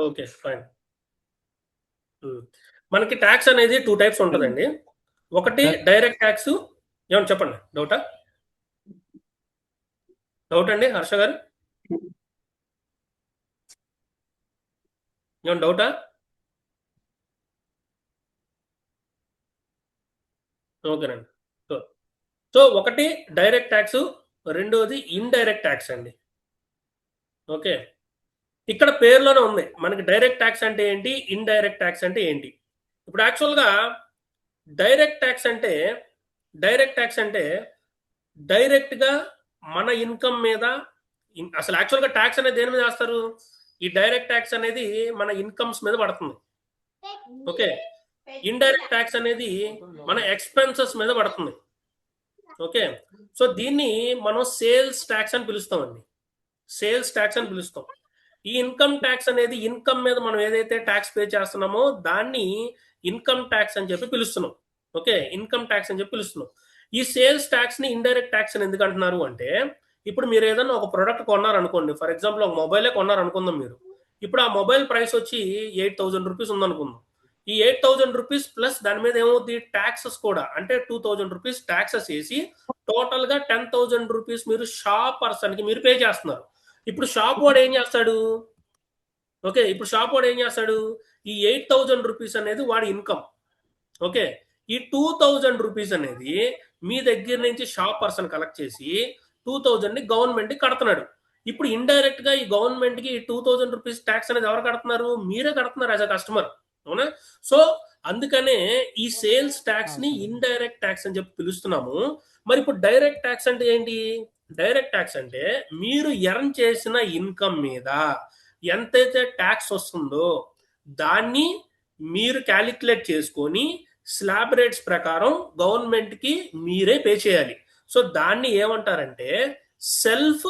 Okay. Fine. మనకి tax అనేది 2 types ఉంటదండి. ఒకటి డైరెక్ట్ ట్యాక్స్. ఏమన్నా చెప్పండి. డౌటా? డౌట్ అండి హర్ష గారు? ఏమన్నా డౌటా? ఓకేనండి. సో సో ఒకటి డైరెక్ట్ ట్యాక్స్, రెండోది ఇండైరెక్ట్ ట్యాక్స్ అండి. ఓకే. ఇక్కడ పేరులోనే ఉంది. మనకి డైరెక్ట్ ట్యాక్స్ అంటే ఏంటి? ఇండైరెక్ట్ ట్యాక్స్ అంటే ఏంటి? ఇప్పుడు యాక్చువల్‌గా డైరెక్ట్ ట్యాక్స్ అంటే డైరెక్ట్ ట్యాక్స్ అంటే డైరెక్ట్‌గా మన ఇన్కమ్ మీద అసలు యాక్చువల్‌గా ట్యాక్స్ అనేది దేని మీద వేస్తారు? ఈ డైరెక్ట్ ట్యాక్స్ అనేది మన ఇన్కమ్స్ మీద పడుతుంది. ఓకే. ఇండైరెక్ట్ ట్యాక్స్ అనేది మన ఎక్స్‌పెన్సెస్ మీద పడుతుంది. ఓకే. సో దీన్ని మనం సేల్స్ ట్యాక్స్ అని పిలుస్తామండి. సేల్స్ ట్యాక్స్ అని పిలుస్తాం. ఈ ఇన్కమ్ ట్యాక్స్ అనేది ఇన్కమ్ మీద మనం ఏదైతే ట్యాక్స్ పే చేస్తున్నామో దాన్ని ఇన్కమ్ ట్యాక్స్ అని చెప్పి పిలుస్తున్నాం. ఓకే. ఇన్కమ్ ట్యాక్స్ అని చెప్పి పిలుస్తున్నాం. ఈ సేల్స్ ట్యాక్స్ ని ఇండైరెక్ట్ ట్యాక్స్ అని ఎందుకు అంటున్నారు అంటే, ఇప్పుడు మీరు ఏదైనా ఒక ప్రొడక్ట్ కొన్నారనుకోండి, ఫర్ ఎగ్జాంపుల్ ఒక మొబైలే కొన్నారనుకుందాం మీరు. ఇప్పుడు ఆ మొబైల్ ప్రైస్ వచ్చి 8,000 రూపీస్ ఉందనుకుందాం. ఈ 8,000 రూపీస్ ప్లస్ దాని మీద ఏమవుద్ది ట్యాక్సెస్ కూడా, అంటే 2,000 రూపీస్ ట్యాక్సెస్ వేసి టోటల్ గా 10,000 రూపీస్ మీరు షాప్ పర్సన్ కి మీరు పే చేస్తున్నారు. ఇప్పుడు షాప్ వాడు ఏం చేస్తాడు? ఓకే. ఇప్పుడు షాప్ వాడు ఏం చేస్తాడు? ఈ 8,000 రూపీస్ అనేది వాడి ఇన్కమ్. ఓకే. ఈ 2,000 రూపీస్ అనేది మీ దగ్గర నుంచి షాప్ పర్సన్ కలెక్ట్ చేసి 2,000 ని గవర్నమెంట్ కి కడుతున్నాడు. ఇప్పుడు ఇండైరెక్ట్ గా ఈ గవర్నమెంట్ కి 2,000 రూపీస్ ట్యాక్స్ అనేది ఎవరు కడుతున్నారు? మీరే కడుతున్నారు యాజ్ అ కస్టమర్. అవునా? సో అందుకనే ఈ సేల్స్ ట్యాక్స్ ని ఇండైరెక్ట్ ట్యాక్స్ అని చెప్పి పిలుస్తున్నాము. మరి ఇప్పుడు డైరెక్ట్ ట్యాక్స్ అంటే ఏంటి? డైరెక్ట్ ట్యాక్స్ అంటే మీరు ఎర్న్ చేసిన ఇన్కమ్ మీద ఎంతైతే ట్యాక్స్ వస్తుందో దాన్ని మీరు క్యాలిక్యులేట్ చేసుకొని స్లాబ్ రేట్స్ ప్రకారం గవర్నమెంట్ కి మీరే పే చేయాలి. సో దాన్ని ఏమంటారంటే సెల్ఫ్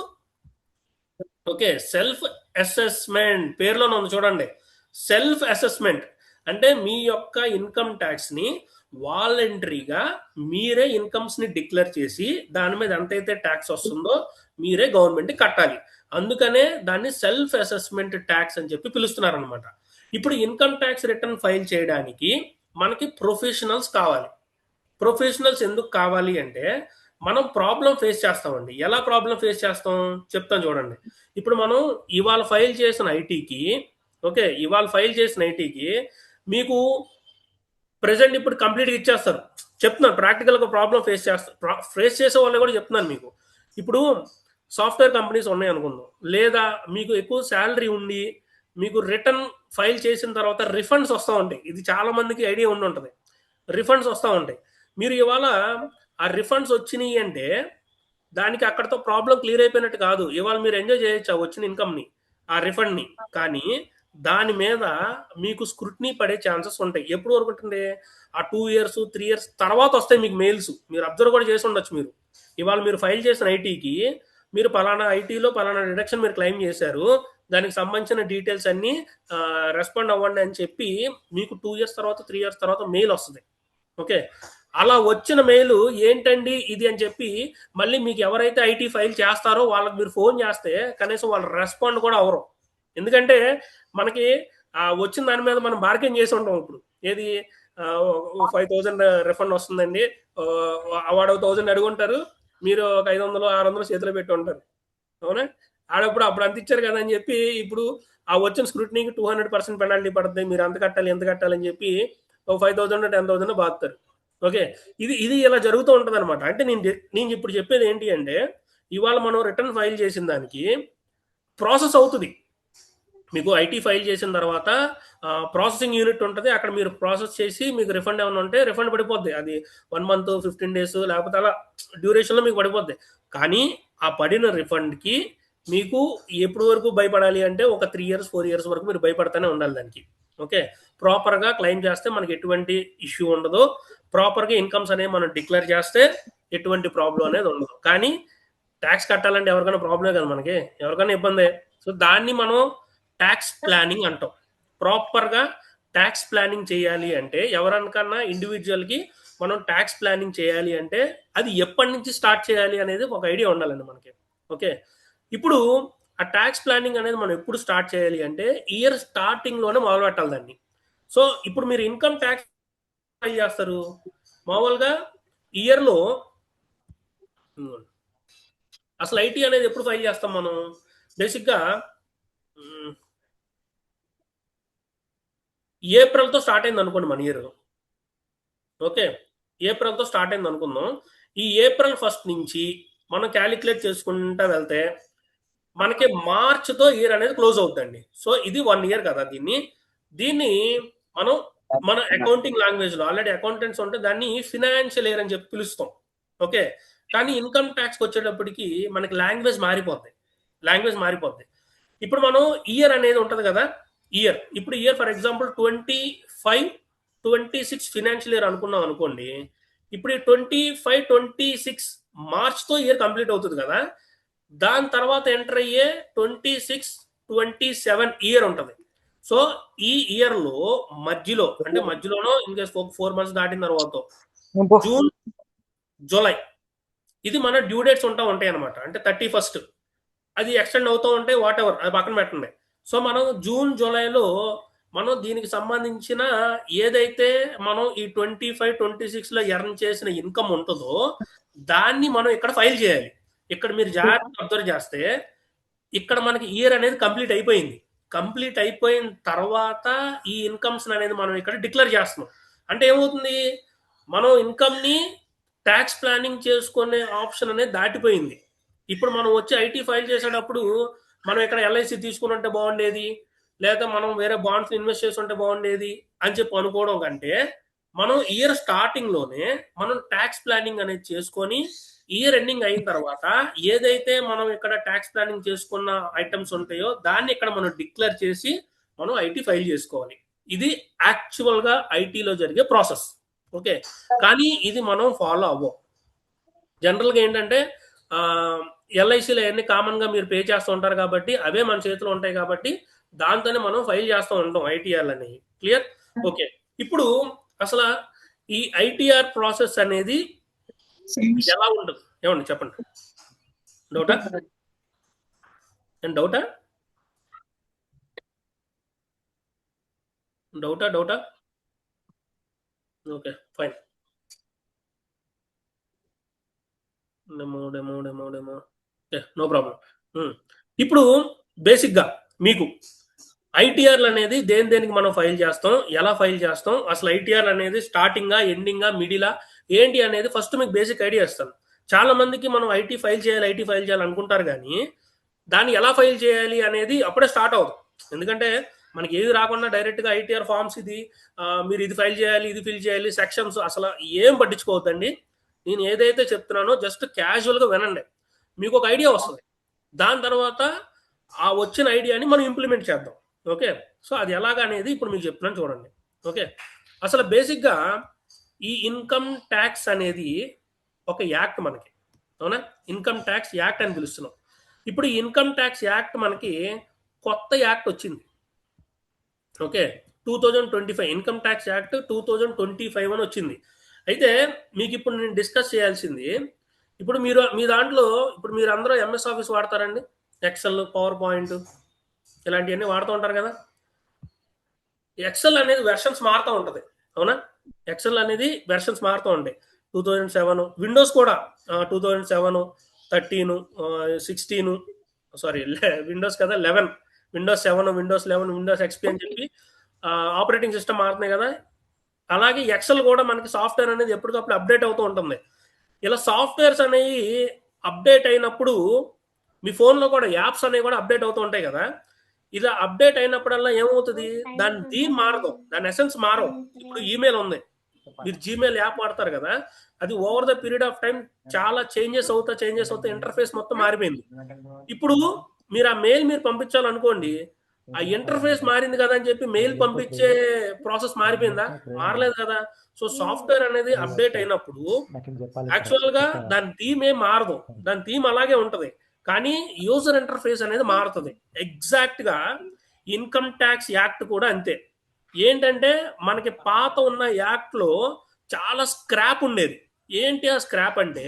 ఓకే సెల్ఫ్ అసెస్మెంట్. పేరులోనే ఉంది చూడండి. సెల్ఫ్ అసెస్మెంట్ అంటే మీ యొక్క ఇన్కమ్ ట్యాక్స్ ని వాలంటరీగా మీరే ఇన్కమ్స్ ని డిక్లేర్ చేసి దాని మీద ఎంతైతే ట్యాక్స్ వస్తుందో మీరే గవర్నమెంట్ కట్టాలి. అందుకనే దాన్ని సెల్ఫ్ అసెస్మెంట్ ట్యాక్స్ అని చెప్పి పిలుస్తున్నారు అనమాట. ఇప్పుడు ఇన్కమ్ ట్యాక్స్ రిటర్న్ ఫైల్ చేయడానికి మనకి ప్రొఫెషనల్స్ కావాలి. ప్రొఫెషనల్స్ ఎందుకు కావాలి అంటే మనం ప్రాబ్లం ఫేస్ చేస్తామండి. ఎలా ప్రాబ్లం ఫేస్ చేస్తాం చెప్తాను చూడండి. ఇప్పుడు మనం ఇవాళ ఫైల్ చేసిన ఐటీకి ఓకే ఇవాళ ఫైల్ చేసిన ఐటీకి మీకు ప్రెసెంట్ ఇప్పుడు కంప్లీట్గా ఇచ్చేస్తారు. చెప్తున్నాను ప్రాక్టికల్గా ప్రాబ్లం ఫేస్ చేసే వాళ్ళు కూడా చెప్తున్నాను మీకు. ఇప్పుడు సాఫ్ట్వేర్ కంపెనీస్ ఉన్నాయి అనుకుందాం, లేదా మీకు ఎక్కువ శాలరీ ఉండి మీకు రిటర్న్ ఫైల్ చేసిన తర్వాత రిఫండ్స్ వస్తూ ఉంటాయి. ఇది చాలా మందికి ఐడియా ఉండి ఉంటుంది. రిఫండ్స్ వస్తూ ఉంటాయి. మీరు ఇవాళ ఆ రిఫండ్స్ వచ్చినాయి అంటే దానికి అక్కడతో ప్రాబ్లం క్లియర్ అయిపోయినట్టు కాదు. ఇవాళ మీరు ఎంజాయ్ చేయొచ్చు ఆ వచ్చిన ఇన్కమ్ని, ఆ రిఫండ్ని. కానీ దాని మీద మీకు స్క్రూటినీ పడే ఛాన్సెస్ ఉంటాయి. ఎప్పుడు వరకు ఉంటుంది? ఆ 2 ఇయర్స్ 3 ఇయర్స్ తర్వాత వస్తాయి మీకు మెయిల్స్. మీరు అబ్జర్వ్ కూడా చేసి ఉండొచ్చు. మీరు ఇవాళ మీరు ఫైల్ చేసిన ఐటీకి మీరు పలానా ఐటీలో పలానా డిడక్షన్ మీరు క్లెయిమ్ చేశారు, దానికి సంబంధించిన డీటెయిల్స్ అన్ని రెస్పాండ్ అవ్వండి అని చెప్పి మీకు 2 ఇయర్స్ తర్వాత 3 ఇయర్స్ తర్వాత మెయిల్ వస్తుంది. ఓకే. అలా వచ్చిన మెయిల్ ఏంటండి ఇది అని చెప్పి మళ్ళీ మీకు ఎవరైతే ఐటీ ఫైల్ చేస్తారో వాళ్ళకి మీరు ఫోన్ చేస్తే కనీసం వాళ్ళు రెస్పాండ్ కూడా అవ్వరు. ఎందుకంటే మనకి వచ్చిన దాని మీద మనం బార్గెన్ చేసి ఉంటాం. ఇప్పుడు ఏది 5,000 రిఫండ్ వస్తుందండి, వాడు 1,000 అడుగుంటారు, మీరు ఒక 500 600 చేతిలో పెట్టి ఉంటారు. అవునా? అప్పుడు అంత ఇచ్చారు కదా అని చెప్పి ఇప్పుడు ఆ వచ్చిన స్క్రూటినీకి 200% పెనాల్టీ పడుతుంది, మీరు అంత కట్టాలి ఎంత కట్టాలని చెప్పి 5,000 10,000 బాగుతారు. ఓకే. ఇది ఇలా జరుగుతూ ఉంటుంది అనమాట. అంటే నేను ఇప్పుడు చెప్పేది ఏంటి అంటే ఇవాళ మనం రిటర్న్ ఫైల్ చేసిన దానికి ప్రాసెస్ అవుతుంది. మీకు ఐటీ ఫైల్ చేసిన తర్వాత ప్రాసెసింగ్ యూనిట్ ఉంటుంది. అక్కడ మీరు ప్రాసెస్ చేసి మీకు రిఫండ్ ఏమైనా ఉంటే రిఫండ్ పడిపోద్ది. అది 1 మంత్ 15 డేస్ లేకపోతే అలా డ్యూరేషన్లో మీకు పడిపోద్ది. కానీ ఆ పడిన రిఫండ్కి మీకు ఎప్పుడు వరకు భయపడాలి అంటే ఒక 3 ఇయర్స్ 4 ఇయర్స్ వరకు మీరు భయపడతానే ఉండాలి దానికి. ఓకే. ప్రాపర్గా క్లెయిమ్ చేస్తే మనకి ఎటువంటి ఇష్యూ ఉండదు. ప్రాపర్గా ఇన్కమ్స్ అనేవి మనం డిక్లేర్ చేస్తే ఎటువంటి ప్రాబ్లం అనేది ఉండదు. కానీ ట్యాక్స్ కట్టాలంటే ఎవరికైనా ప్రాబ్లమే కదా, మనకి ఎవరికైనా ఇబ్బందే. సో దాన్ని మనం ట్యాక్స్ ప్లానింగ్ అంటాం. ప్రాపర్గా ట్యాక్స్ ప్లానింగ్ చేయాలి అంటే ఎవరికన్నా ఇండివిజువల్కి మనం ట్యాక్స్ ప్లానింగ్ చేయాలి అంటే అది ఎప్పటి నుంచి స్టార్ట్ చేయాలి అనేది ఒక ఐడియా ఉండాలండి మనకి. ఓకే. ఇప్పుడు ఆ ట్యాక్స్ ప్లానింగ్ అనేది మనం ఎప్పుడు స్టార్ట్ చేయాలి అంటే ఇయర్ స్టార్టింగ్ లోనే మొదలు పెట్టాలి దాన్ని. సో ఇప్పుడు మీరు ఇన్కమ్ ట్యాక్స్ ఫైల్ చేస్తారు మామూలుగా ఇయర్ లో. అసలు ఐటీ అనేది ఎప్పుడు ఫైల్ చేస్తాం మనం బేసిక్ గా ఏప్రిల్ తో స్టార్ట్ అయింది అనుకోండి మన ఇయర్. ఓకే, ఏప్రిల్ తో స్టార్ట్ అయింది అనుకుందాం. ఈ ఏప్రిల్ 1 నుంచి మనం క్యాలిక్యులేట్ చేసుకుంటా వెళ్తే మనకి మార్చ్ తో ఇయర్ అనేది క్లోజ్ అవుతుందండి. సో ఇది 1 ఇయర్ కదా. దీన్ని మనం మన అకౌంటింగ్ లాంగ్వేజ్ లో ఆల్రెడీ అకౌంటెంట్స్ ఉంటే దాన్ని ఫినాన్షియల్ ఇయర్ అని చెప్పి పిలుస్తాం. ఓకే, కానీ ఇన్కమ్ ట్యాక్స్ వచ్చేటప్పటికి మనకి లాంగ్వేజ్ మారిపోద్ది. ఇప్పుడు మనం ఇయర్ అనేది ఉంటది కదా. ఇప్పుడు year for example 25-26 financial year అనుకున్నాం అనుకోండి. ఇప్పుడు ఈ 25-26 మార్చ్ తో ఇయర్ కంప్లీట్ అవుతుంది కదా. దాని తర్వాత ఎంటర్ అయ్యే 26-27 ఇయర్ ఉంటది. సో ఈ ఇయర్ లో మధ్యలోనో ఇన్ కేస్ 4 మంత్స్ దాటిన తర్వాత జూన్, జూలై ఇది మన డ్యూ డేట్స్ ఉంటాయి అనమాట. అంటే 31 అది ఎక్స్టెండ్ అవుతూ ఉంటాయి, వాట్ ఎవర్ అది పక్కన పెట్టండి. సో మనం జూన్, జూలైలో మనం దీనికి సంబంధించిన ఏదైతే మనం ఈ 25-26 లో ఎర్న్ చేసిన ఇన్కమ్ ఉంటుందో దాన్ని మనం ఇక్కడ ఫైల్ చేయాలి. ఇక్కడ మీరు జాగ్రత్తగా అబ్జర్వ్ చేస్తే ఇక్కడ మనకి ఇయర్ అనేది కంప్లీట్ అయిపోయిన తర్వాత ఈ ఇన్కమ్స్ అనేది మనం ఇక్కడ డిక్లేర్ చేస్తున్నాం. అంటే ఏమవుతుంది, మనం ఇన్కమ్ ని ట్యాక్స్ ప్లానింగ్ చేసుకునే ఆప్షన్ అనేది దాటిపోయింది. ఇప్పుడు మనం వచ్చి ఐటీ ఫైల్ చేసేటప్పుడు మనం ఇక్కడ ఎల్ఐసి తీసుకుని ఉంటే బాగుండేది, లేదా మనం వేరే బాండ్స్ ఇన్వెస్ట్ చేసి ఉంటే బాగుండేది అని చెప్పి అనుకోవడం కంటే మనం ఇయర్ స్టార్టింగ్ లోనే మనం ట్యాక్స్ ప్లానింగ్ అనేది చేసుకొని ఇయర్ ఎండింగ్ అయిన తర్వాత ఏదైతే మనం ఇక్కడ ట్యాక్స్ ప్లానింగ్ చేసుకున్న ఐటమ్స్ ఉంటాయో దాన్ని ఇక్కడ మనం డిక్లేర్ చేసి మనం ఐటీ ఫైల్ చేసుకోవాలి. ఇది యాక్చువల్ గా ఐటీలో జరిగే ప్రాసెస్. ఓకే, కానీ ఇది మనం ఫాలో అవ్వం. జనరల్ గా ఏంటంటే ఎల్ఐసిలో అన్ని కామన్ గా మీరు పే చేస్తూ ఉంటారు కాబట్టి అవే మన చేతిలో ఉంటాయి కాబట్టి దాంతోనే మనం ఫైల్ చేస్తూ ఉంటాం ఐటీఆర్ అనేవి. క్లియర్? ఓకే, ఇప్పుడు అసలు ఈ ఐటీఆర్ ప్రాసెస్ అనేది ఎలా ఉండదు ఏమండి చెప్పండి. డౌటా? Okay, fine. Demo no problem. ఇప్పుడు బేసిక్ గా మీకు ఐటీఆర్లు అనేది దేనికి మనం ఫైల్ చేస్తాం, ఎలా ఫైల్ చేస్తాం, అసలు ఐటీఆర్ అనేది స్టార్టింగా, ఎండింగా, మిడిలా ఏంటి అనేది ఫస్ట్ మీకు బేసిక్ ఐడియా ఇస్తాను. చాలా మందికి మనం ఐటీ ఫైల్ చేయాలి అనుకుంటారు కానీ దాన్ని ఎలా ఫైల్ చేయాలి అనేది అప్పుడే స్టార్ట్ అవుతుంది. ఎందుకంటే మనకి ఏది రాకుండా డైరెక్ట్ గా ఐటీఆర్ ఫార్మ్స్ మీరు ఇది ఫైల్ చేయాలి, ఇది ఫిల్ చేయాలి, సెక్షన్స్ అసలు ఏం పట్టించుకోవద్దండి. నేను ఏదైతే చెప్తున్నానో జస్ట్ క్యాజువల్ గా వినండి, మీకు ఒక ఐడియా వస్తుంది. దాని తర్వాత ఆ వచ్చిన ఐడియాని మనం ఇంప్లిమెంట్ చేద్దాం. ఓకే, సో అది ఎలాగనేది ఇప్పుడు మీకు చెప్తున్నాను చూడండి. ఓకే, అసలు బేసిక్ గా ఈ ఇన్కమ్ ట్యాక్స్ అనేది ఒక యాక్ట్ మనకి, అవునా? ఇన్కమ్ ట్యాక్స్ యాక్ట్ అని పిలుస్తున్నాం. ఇప్పుడు ఈ ఇన్కమ్ ట్యాక్స్ యాక్ట్ మనకి కొత్త యాక్ట్ వచ్చింది. ఓకే, 2025 ఇన్కమ్ ట్యాక్స్ యాక్ట్ 2025 అని వచ్చింది. అయితే మీకు ఇప్పుడు నేను డిస్కస్ చేయాల్సింది, ఇప్పుడు మీ దాంట్లో ఇప్పుడు మీరు అందరూ ఎంఎస్ ఆఫీస్ వాడతారండి, ఎక్సెల్, పవర్ పాయింట్ ఇలాంటివన్నీ వాడుతూ ఉంటారు కదా. ఎక్సెల్ అనేది వెర్షన్స్ మారుతూ ఉంటుంది, అవునా? ఎక్సెల్ అనేది వెర్షన్స్ మారుతూ ఉంటాయి. 2007 విండోస్ కూడా 2007, 13, 16, సారీ విండోస్ కదా 11, విండోస్ 7, విండోస్ 11, విండోస్ ఎక్స్పీ అని చెప్పి ఆపరేటింగ్ సిస్టమ్ మారుతున్నాయి కదా. అలాగే ఎక్సెల్ కూడా మనకి సాఫ్ట్వేర్ అనేది ఎప్పటికప్పుడు అప్డేట్ అవుతూ ఉంటుంది. ఇలా సాఫ్ట్వేర్స్ అనేవి అప్డేట్ అయినప్పుడు మీ ఫోన్లో కూడా యాప్స్ అనేవి కూడా అప్డేట్ అవుతూ ఉంటాయి కదా. ఇలా అప్డేట్ అయినప్పుడల్లా ఏమవుతుంది, దాని థీమ్ మారదు, దాని ఎసెన్స్ మారవు. ఇప్పుడు ఈమెయిల్ ఉంది, మీరు జీమెయిల్ యాప్ వాడతారు కదా, అది over the period of time చాలా చేంజెస్ అవుతా ఇంటర్ఫేస్ మొత్తం మారిపోయింది. ఇప్పుడు మీరు ఆ మెయిల్ మీరు పంపించాలనుకోండి, ఆ ఇంటర్ఫేస్ మారింది కదా అని చెప్పి మెయిల్ పంపించే ప్రాసెస్ మారిపోయిందా? మారలేదు కదా. సో సాఫ్ట్వేర్ అనేది అప్డేట్ అయినప్పుడు యాక్చువల్ గా దాని థీమ్ ఏం మారదు, దాని థీమ్ అలాగే ఉంటది, కానీ యూజర్ ఇంటర్ఫేస్ అనేది మారుతుంది. ఎగ్జాక్ట్ గా ఇన్కమ్ ట్యాక్స్ యాక్ట్ కూడా అంతే. ఏంటంటే మనకి పాత ఉన్న యాక్ట్ లో చాలా స్క్రాప్ ఉండేది. ఏంటి ఆ స్క్రాప్ అంటే,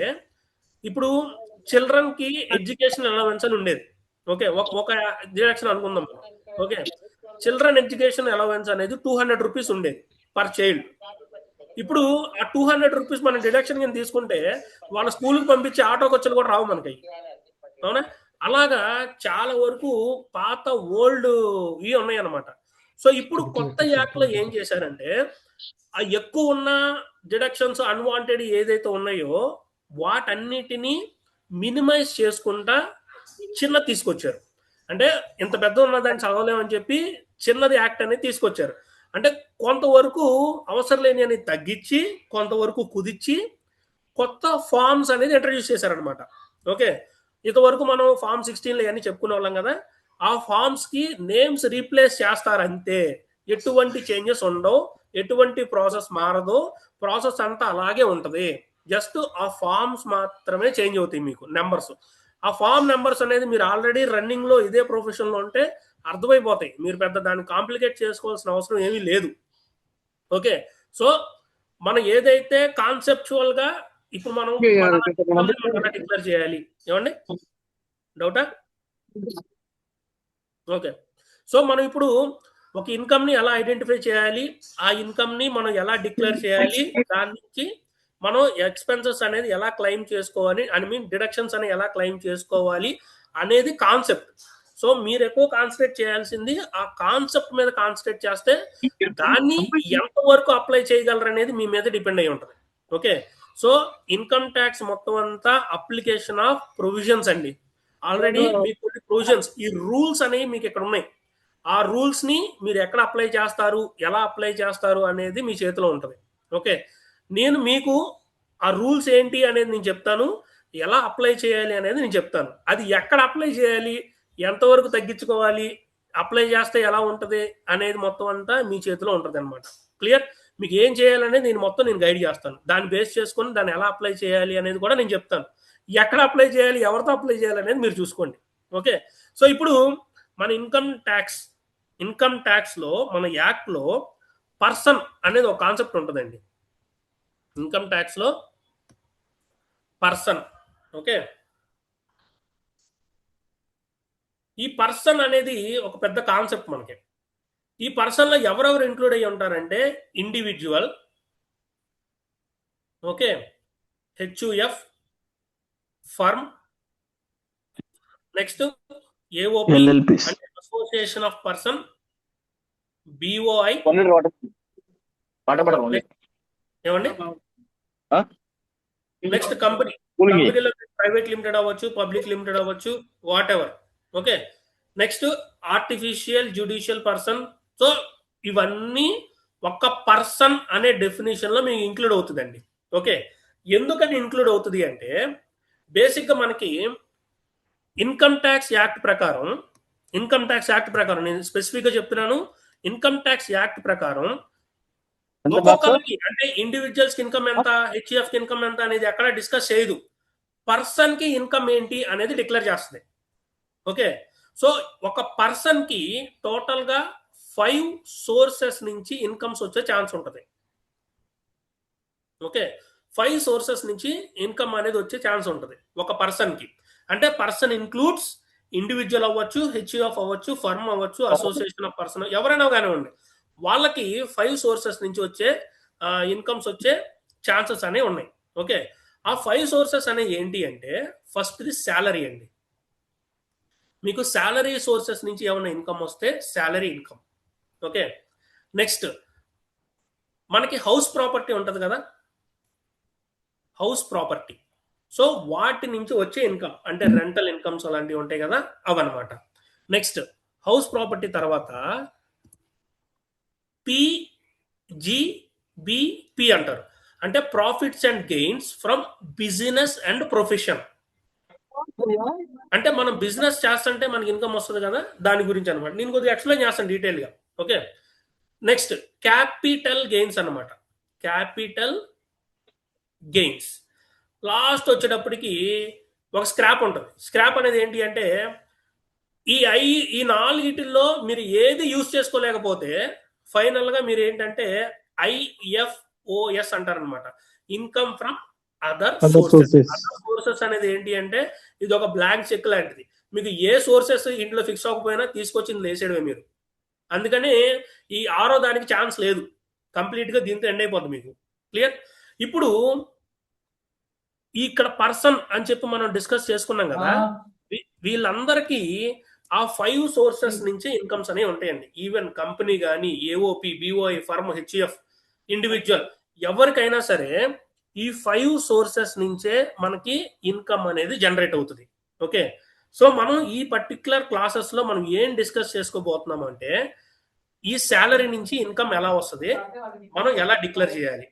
ఇప్పుడు చిల్డ్రన్ కి ఎడ్యుకేషన్ అలవెన్స్ అని ఉండేది. ఓకే, ఒక డిడక్షన్ అనుకుందాం. ఓకే, చిల్డ్రన్ ఎడ్యుకేషన్ అలవెన్స్ అనేది 200 రూపీస్ ఉండేది పర్ చైల్డ్. ఇప్పుడు ఆ 200 రూపీస్ మనం డిడక్షన్ కింద తీసుకుంటే వాళ్ళ స్కూల్కి పంపించే ఆటో ఖర్చులు కూడా రావు మనకి, అవునా? అలాగా చాలా వరకు పాత ఓల్డ్ ఇవి ఉన్నాయి అన్నమాట. సో ఇప్పుడు కొత్త యాక్ట్ లో ఏం చేశారంటే ఆ ఎక్కువ ఉన్న డిడక్షన్స్ అన్వాంటెడ్ ఏదైతే ఉన్నాయో వాటన్నిటిని మినిమైజ్ చేసుకుంటా చిన్న తీసుకొచ్చారు. అంటే ఇంత పెద్ద ఉన్న దాన్ని చదవలేమని చెప్పి చిన్నది యాక్ట్ అనేది తీసుకొచ్చారు. అంటే కొంతవరకు అవసరం లేని అని తగ్గించి కొంతవరకు కుదిచ్చి కొత్త ఫార్మ్స్ అనేది ఇంట్రడ్యూస్ చేశారనమాట. ఓకే, ఇంతవరకు మనం ఫార్మ్ 16లో ఇవన్నీ చెప్పుకునే వాళ్ళం కదా, ఆ ఫార్మ్స్ కి నేమ్స్ రీప్లేస్ చేస్తారు అంతే, ఎటువంటి చేంజెస్ ఉండవు, ఎటువంటి ప్రాసెస్ మారదు, ప్రాసెస్ అంతా అలాగే ఉంటుంది. జస్ట్ ఆ ఫార్మ్స్ మాత్రమే చేంజ్ అవుతాయి, మీకు నెంబర్స్. ఆ ఫార్మ్ నెంబర్స్ అనేది మీరు ఆల్రెడీ రన్నింగ్ లో ఇదే ప్రొఫెషన్ లో ఉంటే అర్థమైపోతాయి, మీరు పెద్ద దాన్ని కాంప్లికేట్ చేసుకోవాల్సిన అవసరం ఏమీ లేదు. ఓకే, సో మనం ఏదైతే కాన్సెప్చువల్ గా ఇప్పుడు మనం ఎలా డిక్లేర్ చేయాలి, ఏమండి డౌటా? ఓకే, సో మనం ఇప్పుడు ఒక ఇన్కమ్ ని ఎలా ఐడెంటిఫై చేయాలి, ఆ ఇన్కమ్ ని మనం ఎలా డిక్లేర్ చేయాలి, దాని నుంచి మనం ఎక్స్పెన్సెస్ అనేది ఎలా క్లెయిమ్ చేసుకోవాలి, ఐ మీన్ డిడక్షన్స్ అనేది ఎలా క్లెయిమ్ చేసుకోవాలి అనేది కాన్సెప్ట్. సో మీరు ఎక్కువ కాన్సన్ట్రేట్ చేయాల్సింది ఆ కాన్సెప్ట్ మీద కాన్సన్ట్రేట్ చేస్తే దాన్ని ఎంత వరకు అప్లై చేయగలరు అనేది మీ మీద డిపెండ్ అయి ఉంటుంది. ఓకే, సో ఇన్కమ్ ట్యాక్స్ మొత్తం అంతా అప్లికేషన్ ఆఫ్ ప్రొవిజన్స్ అండి. ఆల్రెడీ మీకు కొన్ని ప్రొవిజన్స్, ఈ రూల్స్ అనేవి మీకు ఇక్కడ ఉన్నాయి. ఆ రూల్స్ ని మీరు ఎక్కడ అప్లై చేస్తారు, ఎలా అప్లై చేస్తారు అనేది మీ చేతిలో ఉంటుంది. ఓకే, నేను మీకు ఆ రూల్స్ ఏంటి అనేది నేను చెప్తాను, ఎలా అప్లై చేయాలి అనేది నేను చెప్తాను. అది ఎక్కడ అప్లై చేయాలి, ఎంతవరకు తగ్గించుకోవాలి, అప్లై చేస్తే ఎలా ఉంటుంది అనేది మొత్తం అంతా మీ చేతిలో ఉంటుంది అనమాట. క్లియర్? మీకు ఏం చేయాలనేది నేను మొత్తం నేను గైడ్ చేస్తాను, దాన్ని బేస్ చేసుకొని దాన్ని ఎలా అప్లై చేయాలి అనేది కూడా నేను చెప్తాను. ఎక్కడ అప్లై చేయాలి, ఎవరితో అప్లై చేయాలి అనేది మీరు చూసుకోండి. ఓకే, సో ఇప్పుడు మన ఇన్కమ్ ట్యాక్స్ లో మన యాక్ట్ లో పర్సన్ అనేది ఒక కాన్సెప్ట్ ఉంటుందండి. ఇన్కమ్ ట్యాక్స్ లో పర్సన్, ఓకే, ఈ పర్సన్ అనేది ఒక పెద్ద కాన్సెప్ట్ మనకి. ఈ పర్సన్ లో ఎవరెవరు ఇంక్లూడ్ అయ్యి ఉంటారంటే individual, okay, HUF, firm, next AOP LLPs. అంటే అసోసియేషన్ ఆఫ్ పర్సన్, బిఓఐ, ఏమండి, నెక్స్ట్ కంపెనీ, కంపెనీలో ప్రైవేట్ లిమిటెడ్ అవ్వచ్చు, పబ్లిక్ లిమిటెడ్ అవ్వచ్చు, whatever. Okay, next artificial judicial person. So ఇవన్నీ ఒక పర్సన్ అనే డెఫినేషన్ లో మీకు ఇంక్లూడ్ అవుతుందండి. ఓకే, ఎందుకని ఇంక్లూడ్ అవుతుంది అంటే బేసిక్ గా మనకి ఇన్కమ్ ట్యాక్స్ యాక్ట్ ప్రకారం నేను స్పెసిఫిక్ గా చెప్తున్నాను, ఇన్కమ్ ట్యాక్స్ యాక్ట్ ప్రకారం ఒక్కొక్కరికి అంటే ఇండివిజువల్స్ కి ఇన్కమ్ ఎంత, హెచ్ఎఫ్ కి ఇన్కమ్ ఎంత అనేది ఎక్కడ డిస్కస్ చేయదు, పర్సన్ కి ఇన్కమ్ ఏంటి అనేది డిక్లేర్ చేస్తుంది. ఓకే, సో ఒక పర్సన్ కి టోటల్ గా 5 సోర్సెస్ నుంచి ఇన్కమ్స్ వచ్చే ఛాన్స్ ఉంటుంది. ఓకే, 5 సోర్సెస్ నుంచి ఇన్కమ్ అనేది వచ్చే ఛాన్స్ ఉంటుంది ఒక పర్సన్ కి. అంటే పర్సన్ ఇన్క్లూడ్స్ ఇండివిజువల్ అవ్వచ్చు, హెచ్యుఎఫ్ అవ్వచ్చు, ఫర్మ్ అవ్వచ్చు, అసోసియేషన్ ఆఫ్ పర్సన్, ఎవరైనా కానివ్వండి, వాళ్ళకి 5 సోర్సెస్ నుంచి వచ్చే ఇన్కమ్స్ వచ్చే ఛాన్సెస్ అనేవి ఉన్నాయి. ఓకే, ఆ 5 సోర్సెస్ అనేవి ఏంటి అంటే ఫస్ట్ది శాలరీ అండి. మీకు శాలరీ సోర్సెస్ నుంచి ఏమైనా ఇన్కమ్ వస్తే శాలరీ ఇన్కమ్. ఓకే, నెక్స్ట్ మనకి హౌస్ ప్రాపర్టీ ఉంటుంది కదా, హౌస్ ప్రాపర్టీ. సో వాటి నుంచి వచ్చే ఇన్కమ్ అంటే రెంటల్ ఇన్కమ్స్ అలాంటివి ఉంటాయి కదా, అవన్నమాట. నెక్స్ట్ హౌస్ ప్రాపర్టీ తర్వాత పిజిబిపి అంటారు, అంటే profits and gains from business and profession. అంటే మనం బిజినెస్ చేస్తుంటే మనకి ఇన్కమ్ వస్తుంది కదా, దాని గురించి అనమాట. నేను కొద్దిగా ఎక్స్ప్లెయిన్ చేస్తాను డీటెయిల్ గా. ఓకే, నెక్స్ట్ క్యాపిటల్ గెయిన్స్ అన్నమాట, క్యాపిటల్ గెయిన్స్. లాస్ట్ వచ్చేటప్పటికి ఒక స్క్రాప్ ఉంటుంది. స్క్రాప్ అనేది ఏంటి అంటే ఈ నాలుగిటిల్లో మీరు ఏది యూజ్ చేసుకోలేకపోతే ఫైనల్ గా మీరు ఏంటంటే ఐఎఫ్ఓఎస్ అంటారనమాట, income from other sources. Other sources అనేది ఏంటి అంటే ఇది ఒక బ్లాంక్ చెక్ లాంటిది. మీకు ఏ సోర్సెస్ ఇంట్లో ఫిక్స్ అవ్వకపోయినా తీసుకొచ్చింది లేసేయడమే మీరు. అందుకని ఈ 6వ దానికి ఛాన్స్ లేదు, కంప్లీట్గా దీంతో ఎండ్ అయిపోద్ది మీకు. క్లియర్? ఇప్పుడు ఇక్కడ పర్సన్ అని చెప్పి మనం డిస్కస్ చేసుకున్నాం కదా, వీళ్ళందరికీ ఆ 5 సోర్సెస్ నుంచి ఇన్కమ్స్ అనేవి ఉంటాయండి. ఈవెన్ కంపెనీ కానీ, AOP, BOI, firm, HF, individual, ఎవరికైనా సరే ఈ 5 సోర్సెస్ నుంచే మనకి ఇన్కమ్ అనేది జనరేట్ అవుతుంది. ఓకే, సో మనం ఈ పర్టికులర్ క్లాసెస్ లో మనం ఏం డిస్కస్ చేసుకోబోతున్నాం అంటే, ఈ శాలరీ నుంచి ఇన్కమ్ ఎలా వస్తుంది, మనం ఎలా డిక్లేర్ చేయాలి,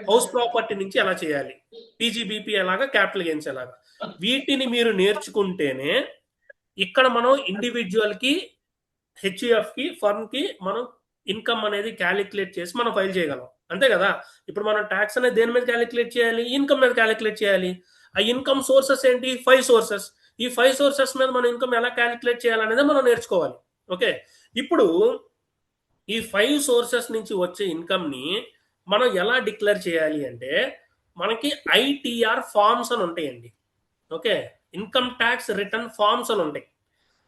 హౌస్ ప్రాపర్టీ నుంచి ఎలా చేయాలి, పీజీబీపీ ఎలాగా, క్యాపిటల్ గెయిన్స్ ఎలాగా, వీటిని మీరు నేర్చుకుంటేనే ఇక్కడ మనం ఇండివిజువల్ కి, హెచ్యుఎఫ్ కి, ఫర్మ్ కి మనం ఇన్కమ్ అనేది క్యాలిక్యులేట్ చేసి మనం ఫైల్ చేయగలం. అంతే కదా? ఇప్పుడు మనం ట్యాక్స్ అనేది దేని మీద క్యాలిక్యులేట్ చేయాలి, ఇన్కమ్ మీద క్యాలిక్యులేట్ చేయాలి. ఆ ఇన్కమ్ సోర్సెస్ ఏంటి, 5 సోర్సెస్. ఈ 5 సోర్సెస్ మీద మనం ఇన్కమ్ ఎలా క్యాలిక్యులేట్ చేయాలనేది మనం నేర్చుకోవాలి. ఓకే, ఇప్పుడు ఈ 5 సోర్సెస్ నుంచి వచ్చే ఇన్కమ్ ని మనం ఎలా డిక్లేర్ చేయాలి అంటే, మనకి ఐటీఆర్ ఫార్మ్స్ అని ఉంటాయండి. Okay, income tax return forms అని ఉంటాయి.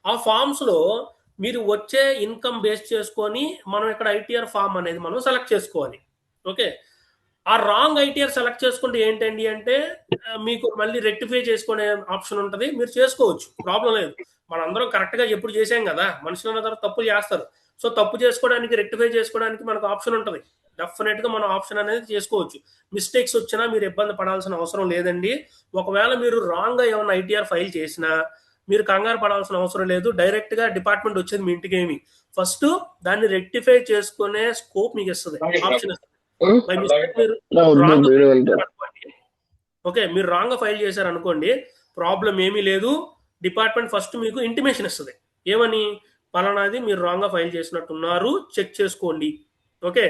ఆ ఫార్మ్స్ లో మీరు వచ్చే ఇన్కమ్ బేస్ చేసుకొని మనం ఇక్కడ ఐటీఆర్ ఫార్మ్ అనేది మనం సెలెక్ట్ చేసుకోవాలి. ఓకే, ఆ రాంగ్ ఐటీఆర్ సెలెక్ట్ చేసుకుంటే ఏంటండి అంటే, మీకు మళ్ళీ రెక్టిఫై చేసుకునే ఆప్షన్ ఉంటుంది, మీరు చేసుకోవచ్చు, ప్రాబ్లం లేదు. మనందరం కరెక్ట్ గా ఎప్పుడు చేసాం కదా, మనుషులు ఉన్న తర్వాత తప్పులు చేస్తారు. సో తప్పు చేసుకోవడానికి, రెక్టిఫై చేసుకోవడానికి మనకు ఆప్షన్ ఉంటుంది. డెఫినెట్ గా మనం ఆప్షన్ అనేది చేసుకోవచ్చు. మిస్టేక్స్ వచ్చినా మీరు ఇబ్బంది పడాల్సిన అవసరం లేదండి. ఒకవేళ మీరు రాంగ్ గా ఏమైనా ఐటీఆర్ ఫైల్ చేసినా మీరు కంగారు పడాల్సిన అవసరం లేదు. డైరెక్ట్ గా డిపార్ట్మెంట్ వచ్చేది మీ ఇంటికి ఏమి, ఫస్ట్ దాన్ని రెక్టిఫై చేసుకునే స్కోప్ మీకు ఇస్తుంది, ఆప్షన్ ఇస్తుంది. బై మిస్టేక్ మీరు రాంగ్ అనుకోండి, ఓకే, మీరు రాంగ్ ఫైల్ చేశారు అనుకోండి, ప్రాబ్లం ఏమీ లేదు. డిపార్ట్మెంట్ ఫస్ట్ మీకు ఇంటిమేషన్ ఇస్తుంది, ఏమని, పలానాది మీరు రాంగ్ గా ఫైల్ చేసినట్టున్నారు, చెక్ చేసుకోండి. ఓకే,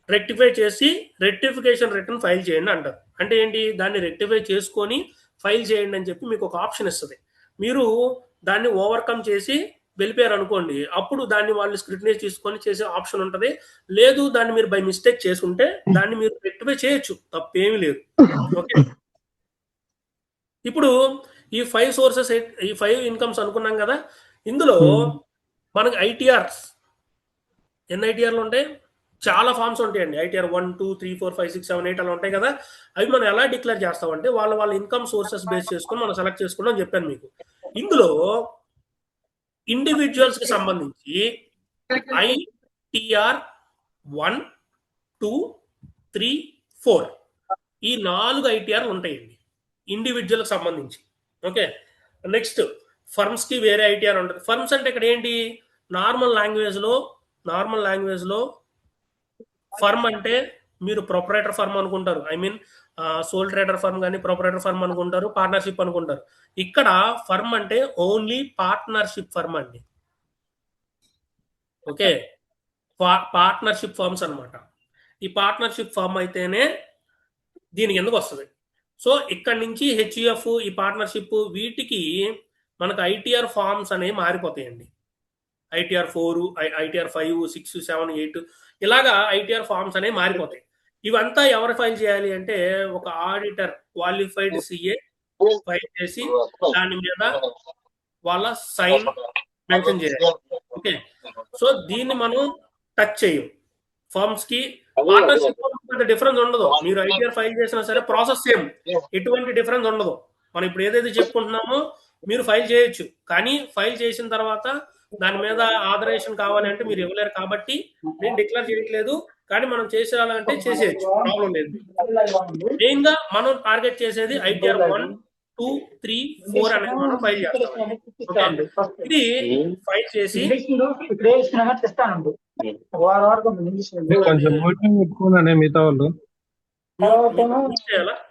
రెక్టిఫై చేసి రెక్టిఫికేషన్ రిటర్న్ ఫైల్ చేయండి అంటారు. అంటే ఏంటి, దాన్ని రెక్టిఫై చేసుకొని ఫైల్ చేయండి అని చెప్పి మీకు ఒక ఆప్షన్ ఇస్తుంది. మీరు దాన్ని ఓవర్కమ్ చేసి వెళ్ళిపోయారు అనుకోండి, అప్పుడు దాన్ని వాళ్ళు స్క్రూటినైజ్ తీసుకొని చేసే ఆప్షన్ ఉంటుంది. లేదు, దాన్ని మీరు బై మిస్టేక్ చేసి ఉంటే దాన్ని మీరు రెక్టిఫై చేయొచ్చు, తప్పేమీ లేదు. ఓకే, ఇప్పుడు ఈ 5 సోర్సెస్, ఈ 5 ఇన్కమ్స్ అనుకున్నాం కదా, ఇందులో మనకి ఐటీఆర్స్ ఎన్ని ఐటీఆర్లు ఉంటాయి, చాలా ఫార్మ్స్ ఉంటాయండి. ఐటీఆర్ 1, 2, 3, 4, 5, 6, 7, 8 అలా ఉంటాయి కదా. అవి మనం ఎలా డిక్లేర్ చేస్తామంటే, వాళ్ళ ఇన్కమ్ సోర్సెస్ బేస్ చేసుకొని మనం సెలెక్ట్ చేసుకున్నాం అని చెప్పాను మీకు. ఇందులో ఇండివిజువల్స్ కి సంబంధించి ఐటీఆర్ 1, 2, 3, 4 ఈ 4 ఐటీఆర్లు ఉంటాయండి ఇండివిజువల్ కి సంబంధించి. ఓకే, నెక్స్ట్ ఫర్మ్స్ కి వేరే ఐటీఆర్ ఉంటుంది. ఫర్మ్స్ అంటే ఇక్కడ ఏంటి, నార్మల్ లాంగ్వేజ్ లో ఫర్మ్ అంటే మీరు ప్రొపరేటర్ ఫర్మ్ అనుకుంటారు, I mean sole trader firm కానీ ప్రొపరేటర్ ఫర్మ్ అనుకుంటారు, పార్ట్నర్షిప్ అనుకుంటారు. ఇక్కడ ఫర్మ్ అంటే ఓన్లీ పార్ట్నర్షిప్ ఫర్మ్ అండి. ఓకే, పార్ట్నర్షిప్ ఫర్మ్స్ అన్నమాట. ఈ పార్ట్నర్షిప్ ఫర్మ్ అయితేనే దీనికి ఎందుకు వస్తుంది. సో ఇక్కడ నుంచి హెచ్యుఎఫ్, ఈ పార్ట్నర్షిప్, వీటికి మనకు ఐటీఆర్ ఫార్మ్స్ అనేవి మారిపోతాయండి. ఐటీఆర్ 4, ఐటీఆర్ 5, 6, 7, 8 ఇలాగా ఐటీఆర్ ఫార్మ్స్ అనేవి మారిపోతాయి. ఇవంతా ఎవరు ఫైల్ చేయాలి అంటే, ఒక ఆడిటర్, క్వాలిఫైడ్ సిఏ ఫైల్ చేసి దాని మీద వాళ్ళ సైన్ మెన్షన్ చేయాలి. ఓకే, సో దీన్ని మనం టచ్ చేయం. ఫార్మ్స్ కి పార్ట్నర్షిప్ డిఫరెన్స్ ఉండదు. మీరు ఐటీఆర్ ఫైల్ చేసినా సరే ప్రాసెస్ సేమ్, ఎటువంటి డిఫరెన్స్ ఉండదు. మనం ఇప్పుడు ఏదైతే చెప్పుకుంటున్నామో మీరు ఫైల్ చేయొచ్చు, కానీ ఫైల్ చేసిన తర్వాత దాని మీద ఆథరైజేషన్ కావాలి అంటే మీరు ఇవ్వలేరు. కాబట్టి నేను డిక్లేర్ చేయట్లేదు, కానీ మనం చేసేయాలంటే చేసేయచ్చు, ప్రాబ్లం లేదు. మెయిన్ గా మనం టార్గెట్ చేసేది ఐటీఆర్ 1, 2, 3, 4 అనేది మనం ఫైల్ చేస్తాం. ఇది ఫైల్ చేసి కొంచెం మీటింగ్ పెట్టుకున్నానే మిగతా వాళ్ళు.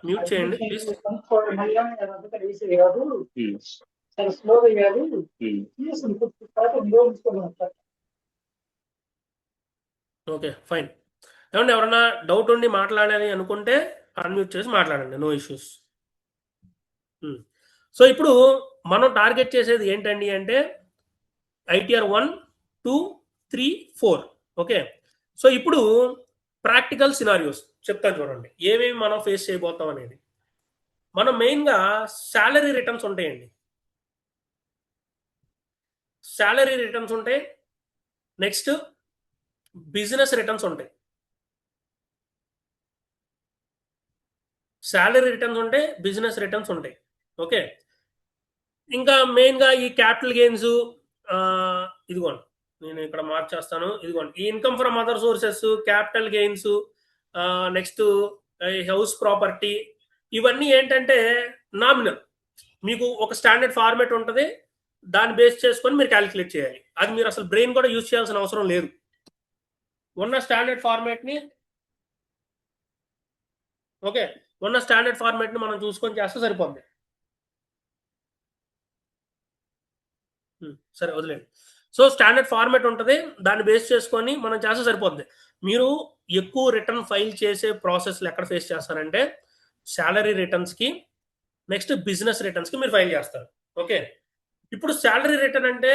మ్యూట్ చేయండి ప్లీజ్. Okay, fine. ఏమంటే ఎవరన్నా డౌట్ ఉండి మాట్లాడాలి అనుకుంటే అన్మ్యూట్ చేసి మాట్లాడండి, నో ఇష్యూస్. సో ఇప్పుడు మనం టార్గెట్ చేసేది ఏంటండి అంటే ఐటీఆర్ 1, 2, 3, 4. ఓకే, సో ఇప్పుడు ప్రాక్టికల్ సినారియోస్ చెప్తాను చూడండి, ఏమేమి మనం ఫేస్ చేయబోతాం అనేది. మనం మెయిన్గా శాలరీ రిటర్న్స్ ఉంటాయండి. శాలరీ రిటర్న్స్ ఉంటాయి, నెక్స్ట్ బిజినెస్ రిటర్న్స్ ఉంటాయి. శాలరీ రిటర్న్స్ ఉంటాయి, బిజినెస్ రిటర్న్స్ ఉంటాయి. ఓకే, ఇంకా మెయిన్గా ఈ క్యాపిటల్ గెయిన్స్, ఇదిగోండి నేను ఇక్కడ మార్చేస్తాను. ఇదిగోండి ఈ income from other sources, capital gains, next house property, ఇవన్నీ ఏంటంటే నామినల్. మీకు ఒక స్టాండర్డ్ ఫార్మేట్ ఉంటుంది, దాన్ని బేస్ చేసుకొని మీరు క్యాలిక్యులేట్ చేయాలి. అది మీరు అసలు బ్రెయిన్ కూడా యూజ్ చేయాల్సిన అవసరం లేదు. ఉన్న స్టాండర్డ్ ఫార్మేట్ని ఓకే, ఉన్న స్టాండర్డ్ ఫార్మేట్ని మనం చూసుకొని చేస్తే సరిపోద్ది. సరే వదిలేండి. సో స్టాండర్డ్ ఫార్మేట్ ఉంటుంది, దాన్ని బేస్ చేసుకొని మనం చేస్తే సరిపోద్ది. మీరు ఎక్కువ రిటర్న్ ఫైల్ చేసే ప్రాసెస్లు ఎక్కడ ఫేస్ చేస్తారంటే శాలరీ రిటర్న్స్కి, నెక్స్ట్ బిజినెస్ రిటర్న్స్కి మీరు ఫైల్ చేస్తారు. ఓకే, ఇప్పుడు శాలరీ రిటర్న్ అంటే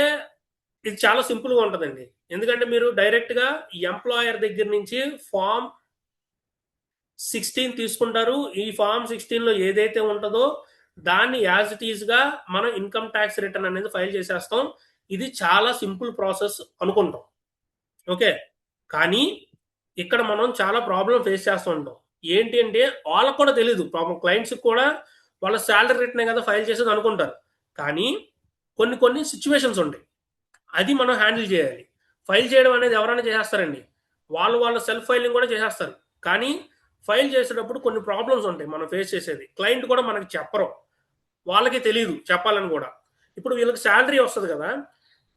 ఇది చాలా సింపుల్గా ఉంటుందండి. ఎందుకంటే మీరు డైరెక్ట్గా ఎంప్లాయర్ దగ్గర నుంచి ఫామ్ 16 తీసుకుంటారు. ఈ ఫామ్ 16లో ఏదైతే ఉంటుందో దాన్ని యాజ్ ఇట్ ఈస్గా మనం ఇన్కమ్ ట్యాక్స్ రిటర్న్ అనేది ఫైల్ చేసేస్తాం. ఇది చాలా సింపుల్ ప్రాసెస్ అనుకుంటాం. ఓకే, కానీ ఇక్కడ మనం చాలా ప్రాబ్లం ఫేస్ చేస్తూ ఉంటాం. ఏంటి అంటే వాళ్ళకు కూడా తెలియదు, పాపం క్లయింట్స్కి కూడా వాళ్ళ శాలరీ రిటర్నే కదా ఫైల్ చేసేది అనుకుంటారు. కానీ కొన్ని కొన్ని సిచ్యువేషన్స్ ఉంటాయి, అది మనం హ్యాండిల్ చేయాలి. ఫైల్ చేయడం అనేది ఎవరైనా చేసేస్తారండి, వాళ్ళ సెల్ఫ్ ఫైలింగ్ కూడా చేసేస్తారు. కానీ ఫైల్ చేసేటప్పుడు కొన్ని ప్రాబ్లమ్స్ ఉంటాయి మనం ఫేస్ చేసేది. క్లయింట్ కూడా మనకి చెప్పరు, వాళ్ళకి తెలియదు చెప్పాలని కూడా. ఇప్పుడు వీళ్ళకి శాలరీ వస్తుంది కదా,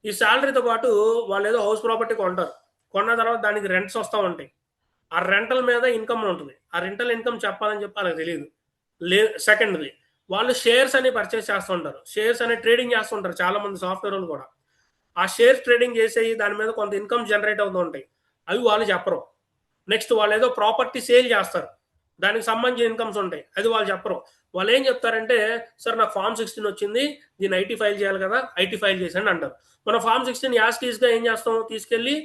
ఈ శాలరీతో పాటు వాళ్ళు ఏదో హౌస్ ప్రాపర్టీ కొంటారు. కొన్న తర్వాత దానికి రెంట్స్ వస్తూ ఉంటాయి. ఆ రెంటల్ మీద ఇన్కమ్ ఉంటుంది. ఆ రెంటల్ ఇన్కమ్ చెప్పాలని చెప్పి వాళ్ళకి తెలియదు. సెకండ్ది, వాళ్ళు షేర్స్ అని పర్చేస్ చేస్తుంటారు, షేర్స్ అనే ట్రేడింగ్ చేస్తుంటారు చాలా మంది సాఫ్ట్వేర్ వాళ్ళు కూడా. ఆ షేర్స్ ట్రేడింగ్ చేసేవి దాని మీద కొంత ఇన్కమ్ జనరేట్ అవుతూ ఉంటాయి, అవి వాళ్ళు చెప్పరు. నెక్స్ట్ వాళ్ళు ఏదో ప్రాపర్టీ సేల్ చేస్తారు, దానికి సంబంధించిన ఇన్కమ్స్ ఉంటాయి, అది వాళ్ళు చెప్పరు. వాళ్ళు ఏం చెప్తారంటే సార్ నాకు ఫామ్ 16 వచ్చింది, దీన్ని ఐటీ ఫైల్ చేయాలి కదా, ఐటీ ఫైల్ చేసాను అంటారు. మన ఫామ్ 16 యాజ్ టీజ్గా ఏం చేస్తాం, తీసుకెళ్ళి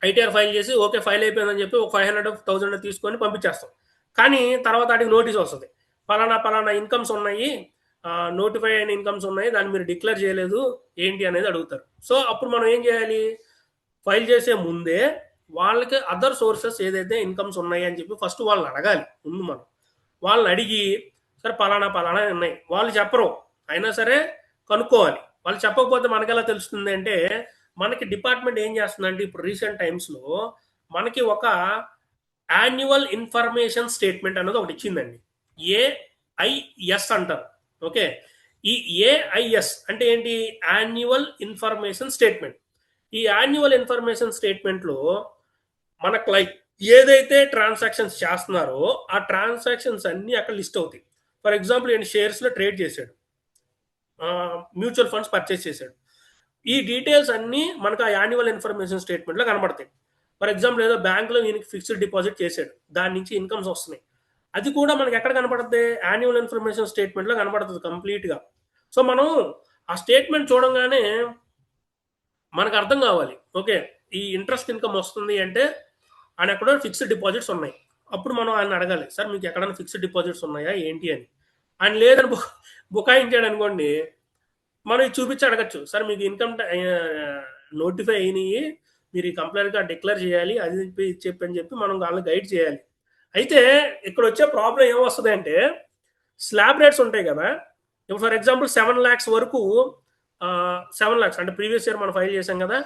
ఐటీఆర్ ఫైల్ చేసి ఓకే ఫైల్ అయిపోయిందని చెప్పి ఒక 500,000 తీసుకొని పంపించేస్తాం. కానీ తర్వాత వాటికి నోటీస్ వస్తుంది, పలానా ఇన్కమ్స్ ఉన్నాయి, నోటిఫై అయిన ఇన్కమ్స్ ఉన్నాయి, దాన్ని మీరు డిక్లేర్ చేయలేదు ఏంటి అనేది అడుగుతారు. సో అప్పుడు మనం ఏం చేయాలి, ఫైల్ చేసే ముందే వాళ్ళకి అదర్ సోర్సెస్ ఏదైతే ఇన్కమ్స్ ఉన్నాయి అని చెప్పి ఫస్ట్ వాళ్ళని అడగాలి. ముందు మనం వాళ్ళని అడిగి సరే పలానా ఉన్నాయి, వాళ్ళు చెప్పరు అయినా సరే కనుక్కోవాలి. వాళ్ళు చెప్పకపోతే మనకెలా తెలుస్తుంది అంటే, మనకి డిపార్ట్మెంట్ ఏం చేస్తుందంటే ఇప్పుడు రీసెంట్ టైమ్స్లో మనకి ఒక యాన్యువల్ ఇన్ఫర్మేషన్ స్టేట్మెంట్ అనేది ఒకటి ఇచ్చిందండి, ఏఐఎస్ అంటారు. ఓకే, ఈ ఏఐఎస్ అంటే ఏంటి, యాన్యువల్ ఇన్ఫర్మేషన్ స్టేట్మెంట్. ఈ యాన్యువల్ ఇన్ఫర్మేషన్ స్టేట్మెంట్లో మన క్లయింట్ ఏదైతే ట్రాన్సాక్షన్స్ చేస్తున్నారో ఆ ట్రాన్సాక్షన్స్ అన్నీ అక్కడ లిస్ట్ అవుతాయి. ఫర్ ఎగ్జాంపుల్ ఈయన షేర్స్లో ట్రేడ్ చేశాడు, మ్యూచువల్ ఫండ్స్ పర్చేస్ చేశాడు, ఈ డీటెయిల్స్ అన్నీ మనకు ఆ యాన్యువల్ ఇన్ఫర్మేషన్ స్టేట్మెంట్లో కనబడతాయి. ఫర్ ఎగ్జాంపుల్ ఏదో బ్యాంకులో ఈయనకి ఫిక్స్డ్ డిపాజిట్ చేశాడు, దాని నుంచి ఇన్కమ్స్ వస్తున్నాయి, అది కూడా మనకి ఎక్కడ కనపడుతుంది, యాన్యువల్ ఇన్ఫర్మేషన్ స్టేట్మెంట్లో కనబడుతుంది కంప్లీట్గా. సో మనం ఆ స్టేట్మెంట్ చూడంగానే మనకు అర్థం కావాలి, ఓకే ఈ ఇంట్రెస్ట్ ఇన్కమ్ వస్తుంది అంటే ఆయన ఎక్కడో ఫిక్స్డ్ డిపాజిట్స్ ఉన్నాయి. అప్పుడు మనం ఆయన అడగాలి, సార్ మీకు ఎక్కడైనా ఫిక్స్డ్ డిపాజిట్స్ ఉన్నాయా ఏంటి అని. ఆయన లేదని బుకాయించాడు అనుకోండి, మనం ఇది చూపించి అడగచ్చు, సార్ మీకు ఇన్కమ్ నోటిఫై అయినాయి, మీరు ఈ కంప్లైంట్గా డిక్లేర్ చేయాలి, అది చెప్పి అని చెప్పి మనం వాళ్ళని గైడ్ చేయాలి. అయితే ఇక్కడ వచ్చే ప్రాబ్లం ఏమొస్తుంది అంటే స్లాబ్ రేట్స్ ఉంటాయి కదా. ఇప్పుడు ఫర్ ఎగ్జాంపుల్ 7 lakhs వరకు 7 lakhs అంటే ప్రీవియస్ ఇయర్ మనం ఫైల్ చేసాం కదా,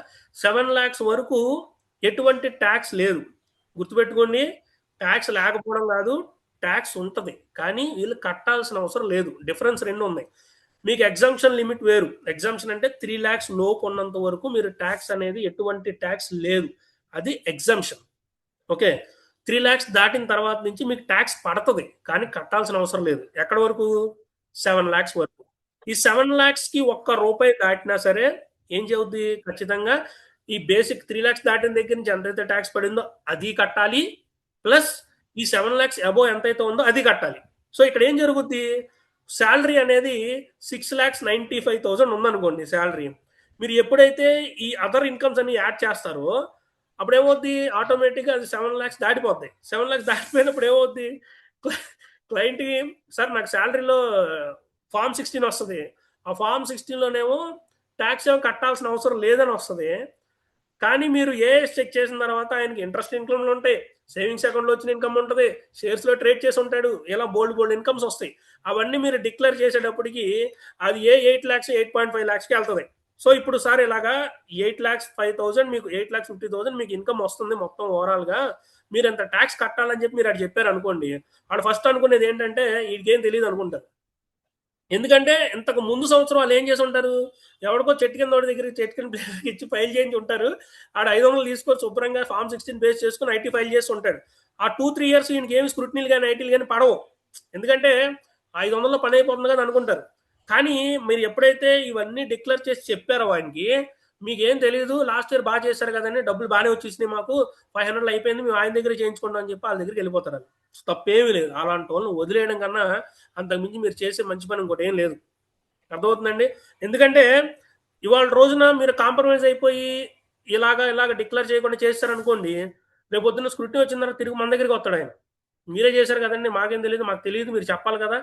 7 lakhs వరకు ఎటువంటి ట్యాక్స్ లేదు. గుర్తుపెట్టుకోండి, ట్యాక్స్ లేకపోవడం కాదు, ట్యాక్స్ ఉంటుంది, కానీ వీళ్ళు కట్టాల్సిన అవసరం లేదు. డిఫరెన్స్ రెండు ఉన్నాయి. మీకు ఎగ్జామ్షన్ లిమిట్ వేరు, ఎగ్జామ్షన్ అంటే 3 lakhs లోపు ఉన్నంత వరకు మీరు ట్యాక్స్ అనేది ఎటువంటి ట్యాక్స్ లేదు, అది ఎగ్జామ్షన్. ఓకే, 3 lakhs దాటిన తర్వాత నుంచి మీకు ట్యాక్స్ పడుతుంది, కానీ కట్టాల్సిన అవసరం లేదు. ఎక్కడ వరకు, 7 lakhs వరకు. ఈ 7 lakhsకి ₹1 దాటినా సరే ఏం చెబుద్ది, ఖచ్చితంగా ఈ బేసిక్ 3 lakhs దాటిన దగ్గర నుంచి ఎంతైతే ట్యాక్స్ పడిందో అది కట్టాలి, ప్లస్ ఈ 7 lakhs అబోవ్ ఎంతైతే ఉందో అది కట్టాలి. సో ఇక్కడ ఏం జరుగుద్ది, శాలరీ అనేది 6,95,000 ఉందనుకోండి శాలరీ, మీరు ఎప్పుడైతే ఈ అదర్ ఇన్కమ్స్ అన్ని యాడ్ చేస్తారో అప్పుడు ఏమవుద్ది, ఆటోమేటిక్గా అది 7 lakhs దాటిపోద్ది. 7 lakhs దాటిపోయినప్పుడు ఏమవుద్ది, క్లయింట్కి సార్ నాకు శాలరీలో ఫామ్ 16 వస్తుంది, ఆ ఫామ్ 16లోనేమో ట్యాక్స్ ఏమో కట్టాల్సిన అవసరం లేదని వస్తుంది. కానీ మీరు ఏఎస్ చెక్ చేసిన తర్వాత ఆయనకి ఇంట్రెస్ట్ ఇన్కమ్లు ఉంటాయి, సేవింగ్స్ అకౌంట్లో వచ్చిన ఇన్కమ్ ఉంటుంది, షేర్స్లో ట్రేడ్ చేసి ఉంటాడు, ఇలా బోల్డ్ ఇన్కమ్స్ వస్తాయి. అవన్నీ మీరు డిక్లేర్ చేసేటప్పటికి అది 8 lakhs 8.5 lakhsకి వెళ్తుంది. సో ఇప్పుడు సార్ ఇలాగా 8,05,000 మీకు 8,50,000 మీకు ఇన్కమ్ వస్తుంది మొత్తం ఓవరాల్గా, మీరు ఎంత ట్యాక్స్ కట్టాలని చెప్పి మీరు అది చెప్పారు అనుకోండి, వాడు ఫస్ట్ అనుకునేది ఏంటంటే వీడికేం తెలియదు అనుకుంటారు. ఎందుకంటే ఇంతకు ముందు సంవత్సరం వాళ్ళు ఏం చేసి ఉంటారు, ఎవరికో చెట్టు కింద ఇచ్చి ఫైల్ చేయించి ఉంటారు. ఆడ 500 తీసుకొని శుభ్రంగా ఫామ్ 16 బేస్ చేసుకుని ఐటీ ఫైల్ చేసి ఉంటాడు. ఆ 2-3 years ఈయనకి ఏమి స్క్రూటినీలు కానీ ఐటీలు కానీ పడవు. ఎందుకంటే 500లో పని అయిపోతుంది కదా అనుకుంటారు. కానీ మీరు ఎప్పుడైతే ఇవన్నీ డిక్లేర్ చేసి చెప్పారో ఆయనకి, మీకేం తెలియదు, లాస్ట్ ఇయర్ బాగా చేశారు కదండి, డబ్బులు బాగానే వచ్చేసినాయి, మాకు 500 అయిపోయింది, మేము ఆయన దగ్గర చేయించుకుంటాం అని చెప్పి వాళ్ళ దగ్గరికి వెళ్ళిపోతారు. తప్పేమీ లేదు. అలాంటి వాళ్ళని వదిలేయడం కన్నా అంతకుమించి మీరు చేసే మంచి పని ఇంకోటి ఏం లేదు. అర్థమవుతుందండి? ఎందుకంటే ఇవాళ రోజున మీరు కాంప్రమైజ్ అయిపోయి ఇలాగ డిక్లేర్ చేయకుండా చేస్తారనుకోండి, రేపు పొద్దున్న స్క్రూటినీ వచ్చిన తర్వాత తిరిగి మన దగ్గరికి వస్తాడు ఆయన. మీరే చేశారు కదండి, మాకేం తెలియదు, మాకు తెలియదు, మీరు చెప్పాలి కదా,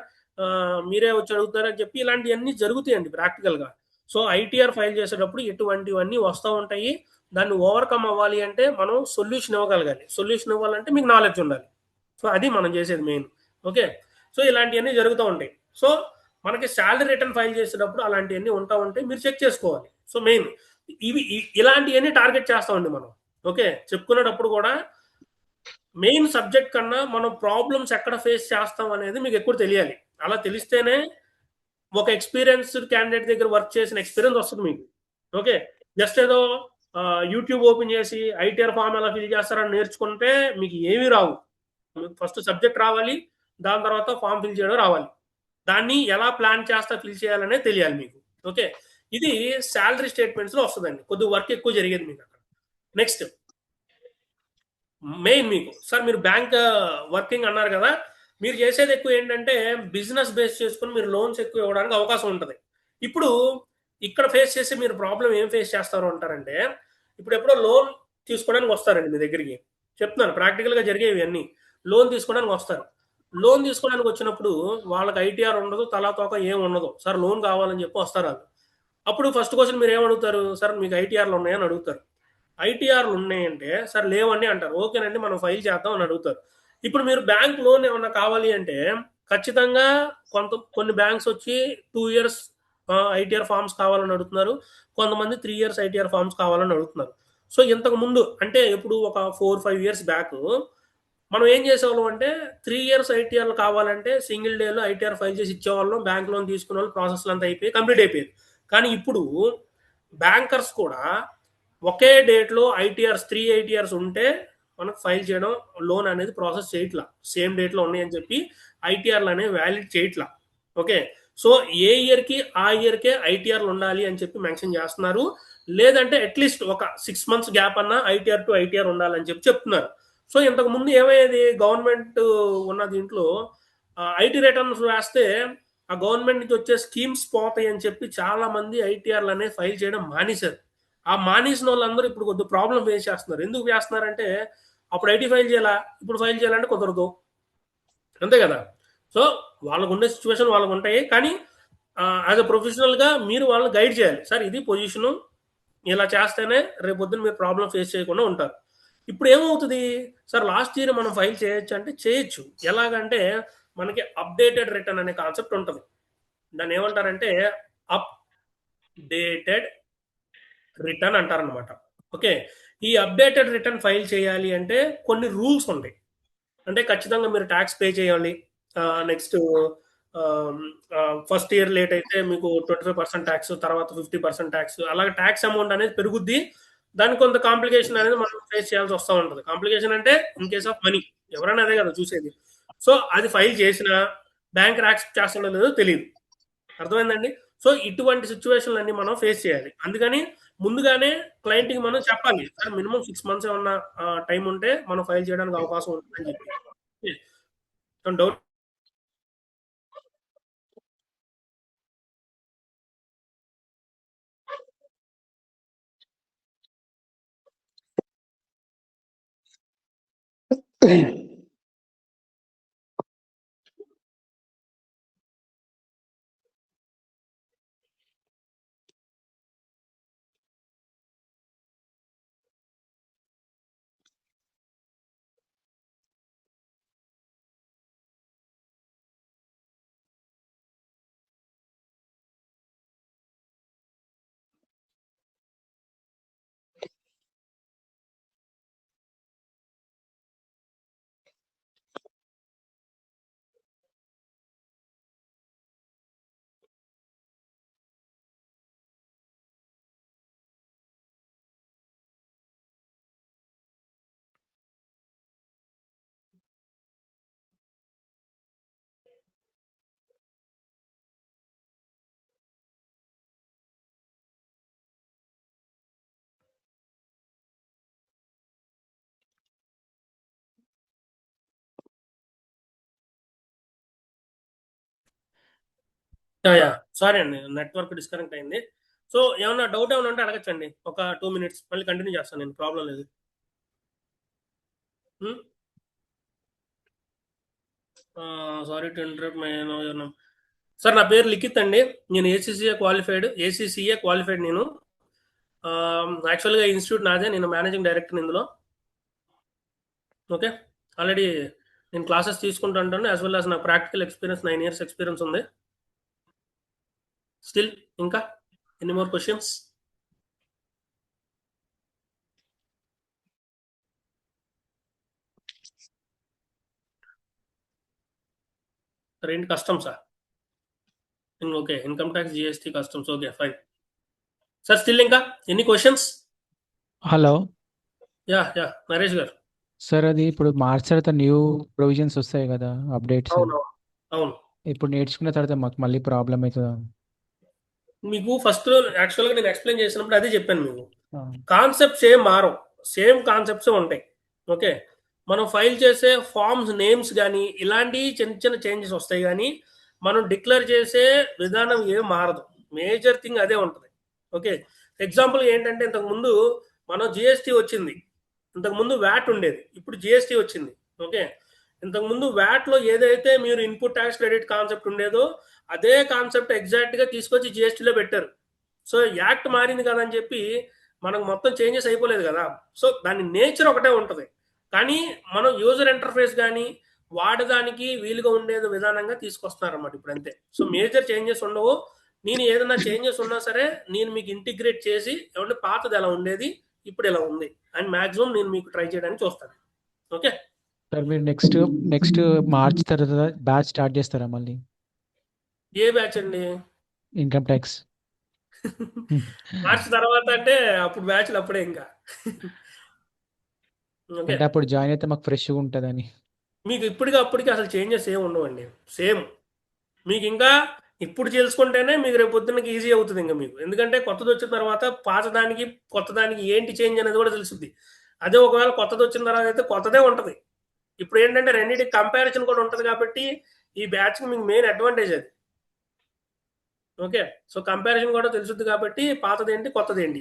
మీరే వచ్చి అడుగుతారని చెప్పి ఇలాంటివన్నీ జరుగుతాయండి ప్రాక్టికల్గా. సో ఐటీఆర్ ఫైల్ చేసేటప్పుడు ఇటువంటివన్నీ వస్తూ ఉంటాయి. దాన్ని ఓవర్కమ్ అవ్వాలి అంటే మనం సొల్యూషన్ ఇవ్వగలగాలి. సొల్యూషన్ ఇవ్వాలంటే మీకు నాలెడ్జ్ ఉండాలి. సో అది మనం చేసేది మెయిన్. ఓకే, సో ఇలాంటివన్నీ జరుగుతూ ఉంటాయి. సో మనకి శాలరీ రిటర్న్ ఫైల్ చేసేటప్పుడు అలాంటివన్నీ ఉంటా ఉంటాయి, మీరు చెక్ చేసుకోవాలి. సో మెయిన్ ఇలాంటివన్నీ టార్గెట్ చేస్తామండి మనం. ఓకే, చెప్పుకునేటప్పుడు కూడా మెయిన్ సబ్జెక్ట్ కన్నా మనం ప్రాబ్లమ్స్ ఎక్కడ ఫేస్ చేస్తాం అనేది మీకు ఎక్కువ తెలియాలి. అలా తెలిస్తేనే ఒక ఎక్స్పీరియన్స్డ్ క్యాండిడేట్ దగ్గర వర్క్ చేసిన ఎక్స్పీరియన్స్ వస్తుంది మీకు. ఓకే, జస్ట్ ఏదో యూట్యూబ్ ఓపెన్ చేసి ఐటీఆర్ ఫామ్ ఎలా ఫిల్ చేస్తారని నేర్చుకుంటే మీకు ఏమీ రావు. ఫస్ట్ సబ్జెక్ట్ రావాలి, దాని తర్వాత ఫామ్ ఫిల్ చేయడం రావాలి. దాన్ని ఎలా ప్లాన్ చేస్తా ఫిల్ చేయాలనే తెలియాలి మీకు. ఓకే, ఇది శాలరీ స్టేట్మెంట్స్ లో వస్తుందండి, కొద్దిగా వర్క్ ఎక్కువ జరిగేది మీకు అక్కడ. నెక్స్ట్ మెయిన్ మీకు సార్, మీరు బ్యాంక్ వర్కింగ్ అన్నారు కదా, మీరు చేసేది ఎక్కువ ఏంటంటే బిజినెస్ బేస్ చేసుకుని మీరు లోన్స్ ఎక్కువ ఇవ్వడానికి అవకాశం ఉంటుంది. ఇప్పుడు ఇక్కడ ఫేస్ చేసి మీరు ప్రాబ్లం ఏం ఫేస్ చేస్తారు అంటారంటే, ఇప్పుడు ఎప్పుడో లోన్ తీసుకోవడానికి వస్తారండి మీ దగ్గరికి, చెప్తున్నాను ప్రాక్టికల్గా జరిగేవి అన్నీ. లోన్ తీసుకోవడానికి వస్తారు. లోన్ తీసుకోవడానికి వచ్చినప్పుడు వాళ్ళకి ఐటీఆర్ ఉండదు, తలా తోక ఏం ఉండదు. సార్ లోన్ కావాలని చెప్పి వస్తారు వాళ్ళు. అప్పుడు ఫస్ట్ క్వశ్చన్ మీరు ఏమడుగుతారు, సార్ మీకు ఐటీఆర్లు ఉన్నాయని అడుగుతారు. ఐటీఆర్లు ఉన్నాయంటే సార్ లేవని అంటారు. ఓకేనండి మనం ఫైల్ చేద్దాం అని అడుగుతారు. ఇప్పుడు మీరు బ్యాంక్ లోన్ ఏమన్నా కావాలి అంటే ఖచ్చితంగా కొన్ని బ్యాంక్స్ వచ్చి 2 years ఐటీఆర్ ఫార్మ్స్ కావాలని అడుగుతున్నారు, కొంతమంది 3 years ఐటీఆర్ ఫార్మ్స్ కావాలని అడుగుతున్నారు. సో ఇంతకు ముందు అంటే ఇప్పుడు ఒక 4-5 years బ్యాక్ మనం ఏం చేసేవాళ్ళం అంటే 3 years ఐటీఆర్లు కావాలంటే సింగిల్ డేలో ఐటీఆర్ ఫైల్ చేసి ఇచ్చేవాళ్ళం, బ్యాంక్ లోన్ తీసుకునే వాళ్ళు, ప్రాసెస్లు అంతా అయిపోయి కంప్లీట్ అయిపోయింది. కానీ ఇప్పుడు బ్యాంకర్స్ కూడా ఒకే డేట్లో ఐటీఆర్స్ 3 ఐటీఆర్స్ ఉంటే మనకు ఫైల్ చేయడం, లోన్ అనేది ప్రాసెస్ చేయట్లా. సేమ్ డేట్లో ఉన్నాయని చెప్పి ఐటీఆర్లు అనేవి వ్యాలిడ్ చేయట్లా. ఓకే, సో ఏ ఇయర్కి ఆ ఇయర్కే ఐటీఆర్లు ఉండాలి అని చెప్పి మెన్షన్ చేస్తున్నారు. లేదంటే అట్లీస్ట్ ఒక 6 months గ్యాప్ అన్నా ఐటీఆర్ టు ఐటీఆర్ ఉండాలని చెప్పి చెప్తున్నారు. సో ఇంతకు ముందు ఏమయ్యేది, గవర్నమెంట్ ఉన్న దీంట్లో ఐటీ రిటర్న్స్ వేస్తే ఆ గవర్నమెంట్ నుంచి వచ్చే స్కీమ్స్ పోతాయి అని చెప్పి చాలా మంది ఐటీఆర్లు అనేవి ఫైల్ చేయడం మానేశారు. ఆ మానేసిన వాళ్ళందరూ ఇప్పుడు కొద్దిగా ప్రాబ్లం ఫేస్ చేస్తున్నారు. ఎందుకు చేస్తున్నారంటే అప్పుడు ఐటీ ఫైల్ చేయాలా, ఇప్పుడు ఫైల్ చేయాలంటే కుదరదు, అంతే కదా. సో వాళ్ళకు ఉండే సిచ్యువేషన్ వాళ్ళకు ఉంటాయి. కానీ యాజ్ అ ప్రొఫెషనల్గా మీరు వాళ్ళని గైడ్ చేయాలి. సార్ ఇది పొజిషను, ఇలా చేస్తేనే రేపు పొద్దున్న మీరు ప్రాబ్లం ఫేస్ చేయకుండా ఉంటారు. ఇప్పుడు ఏమవుతుంది సార్, లాస్ట్ ఇయర్ మనం ఫైల్ చేయొచ్చు అంటే చేయొచ్చు. ఎలాగంటే మనకి అప్డేటెడ్ రిటర్న్ అనే కాన్సెప్ట్ ఉంటుంది. దాన్ని ఏమంటారంటే అప్డేటెడ్ రిటర్న్ అంటారనమాట. ఓకే, ఈ అప్డేటెడ్ రిటర్న్ ఫైల్ చేయాలి అంటే కొన్ని రూల్స్ ఉంటాయి. అంటే ఖచ్చితంగా మీరు ట్యాక్స్ పే చేయాలి. నెక్స్ట్ ఫస్ట్ ఇయర్ లేట్ అయితే మీకు 25% ట్యాక్స్, తర్వాత 50% ట్యాక్స్, అలాగే ట్యాక్స్ అమౌంట్ అనేది పెరుగుద్ది. దానికి కొంత కాంప్లికేషన్ అనేది మనం ఫేస్ చేయాల్సి వస్తూ ఉంటుంది. కాంప్లికేషన్ అంటే ఇన్ కేస్ ఆఫ్ మనీ, ఎవరైనా అదే కదా చూసేది. సో అది ఫైల్ చేసినా బ్యాంక్ యాక్సెప్ట్ చేస్తుందో లేదో తెలియదు. అర్థమైందండి? సో ఇటువంటి సిచ్యువేషన్లు అన్ని మనం ఫేస్ చేయాలి. అందుకని ముందుగానే క్లయింట్కి మనం చెప్పాలి, సార్ మినిమం 6 months ఏమన్నా టైం ఉంటే మనం ఫైల్ చేయడానికి అవకాశం ఉంటుందని చెప్పి. డౌట్ యా సారీ అండి, నెట్వర్క్ డిస్కనెక్ట్ అయింది. సో ఏమన్నా డౌట్ ఏమైనా ఉంటే అడగచ్చండి. ఒక 2 మినిట్స్ మళ్ళీ కంటిన్యూ చేస్తాను నేను, ప్రాబ్లం లేదు. Sorry to interrupt my sir, నా పేరు లిఖిత్ అండి. నేను ఏసీసీఏ క్వాలిఫైడ్ నేను. యాక్చువల్గా ఇన్స్టిట్యూట్ నాదే, నేను మేనేజింగ్ డైరెక్టర్ ఇందులో. ఓకే, ఆల్రెడీ నేను క్లాసెస్ తీసుకుంటుంటాను, యాజ్ వెల్ యాజ్ నా ప్రాక్టికల్ ఎక్స్పీరియన్స్ 9 years ఎక్స్పీరియన్స్ ఉంది. స్టిల్ ఇంకా ఎనీ మోర్ క్వశ్చన్స్? ఏంటి కస్టమ్సా? Okay, income tax, GST, customs. Okay fine sir. Still ఇంకా any questions? Hello ya Naresh గారు. సార్, అది ఇప్పుడు మార్చ్ తర్వాత న్యూ ప్రొవిజన్స్ వస్తాయి కదా, అప్డేట్స్. అవును అవును. ఇప్పుడు నేర్చుకున్న తర్వాత మాకు మళ్ళీ ప్రాబ్లం అవుతుందా? మీకు ఫస్ట్ యాక్చువల్గా నేను ఎక్స్ప్లెయిన్ చేసినప్పుడు అదే చెప్పాను. మీకు ఆ, కాన్సెప్ట్స్ ఏం మారవు, సేమ్ కాన్సెప్ట్స్ ఉంటాయి. ఓకే, మనం ఫైల్ చేసే ఫార్మ్స్ నేమ్స్ కానీ ఇలాంటి చిన్న చిన్న చేంజెస్ వస్తాయి, కానీ మనం డిక్లేర్ చేసే విధానం ఏం మారదు. మేజర్ థింగ్ అదే ఉంటుంది. ఓకే, ఎగ్జాంపుల్ ఏంటంటే, ఇంతకుముందు మనం జిఎస్టీ వచ్చింది, ఇంతకుముందు వ్యాట్ ఉండేది, ఇప్పుడు జిఎస్టీ వచ్చింది. ఓకే, ఇంతకుముందు వ్యాట్లో ఏదైతే మీరు ఇన్పుట్ ట్యాక్స్ క్రెడిట్ కాన్సెప్ట్ ఉండేదో అదే కాన్సెప్ట్ ఎగ్జాక్ట్గా తీసుకొచ్చి జిఎస్టీలో పెట్టారు. సో యాక్ట్ మారింది కదా అని చెప్పి మనకు మొత్తం చేంజెస్ అయిపోలేదు కదా. సో దాని నేచర్ ఒకటే ఉంటుంది, కానీ మనం యూజర్ ఇంటర్ఫేస్ కానీ వాడడానికి వీలుగా ఉండేది విధానంగా తీసుకొస్తున్నారు అన్నమాట ఇప్పుడు, అంతే. సో మేజర్ చేంజెస్ ఉండవు. నేను ఏదైనా చేంజెస్ ఉన్నా సరే నేను మీకు ఇంటిగ్రేట్ చేసి, ఏమంటే పాతది ఎలా ఉండేది ఇప్పుడు ఎలా ఉంది అని మాక్సిమం నేను మీకు ట్రై చేయడానికి చూస్తాను. ఓకే సార్, మీరు నెక్స్ట్ మార్చ్ తర్వాత బ్యాచ్ స్టార్ట్ చేస్తారా మళ్ళీ? ఏ బ్యాచ్ అండి? Income tax. మార్చ్ తర్వాత అంటే అప్పుడు బ్యాచ్లు అప్పుడే ఇంకా. ఓకే, అంటే అప్పుడు జాయిన్ అయితే మాకు ఫ్రెష్గా ఉంటుందని. మీకు అప్పటికి అసలు చేంజెస్ ఏమి ఉండవండి, సేమ్. మీకు ఇంకా ఇప్పుడు తెలుసుకుంటేనే మీకు రేపు పొద్దున్నకి ఈజీ అవుతుంది ఇంకా మీకు, ఎందుకంటే కొత్తది వచ్చిన తర్వాత పాతదానికి కొత్తదానికి ఏంటి చేంజ్ అనేది కూడా తెలుస్తుంది. అదే ఒకవేళ కొత్తది వచ్చిన తర్వాత అయితే కొత్తదే ఉంటుంది. ఇప్పుడు ఏంటంటే రెండింటికి కంపారిజన్ కూడా ఉంటుంది, కాబట్టి ఈ బ్యాచ్కి మీకు మెయిన్ అడ్వాంటేజ్ అది. ఓకే, సో కంపారిజన్ కూడా తెలుస్తుంది కాబట్టి పాతదేంటి కొత్తదేంటి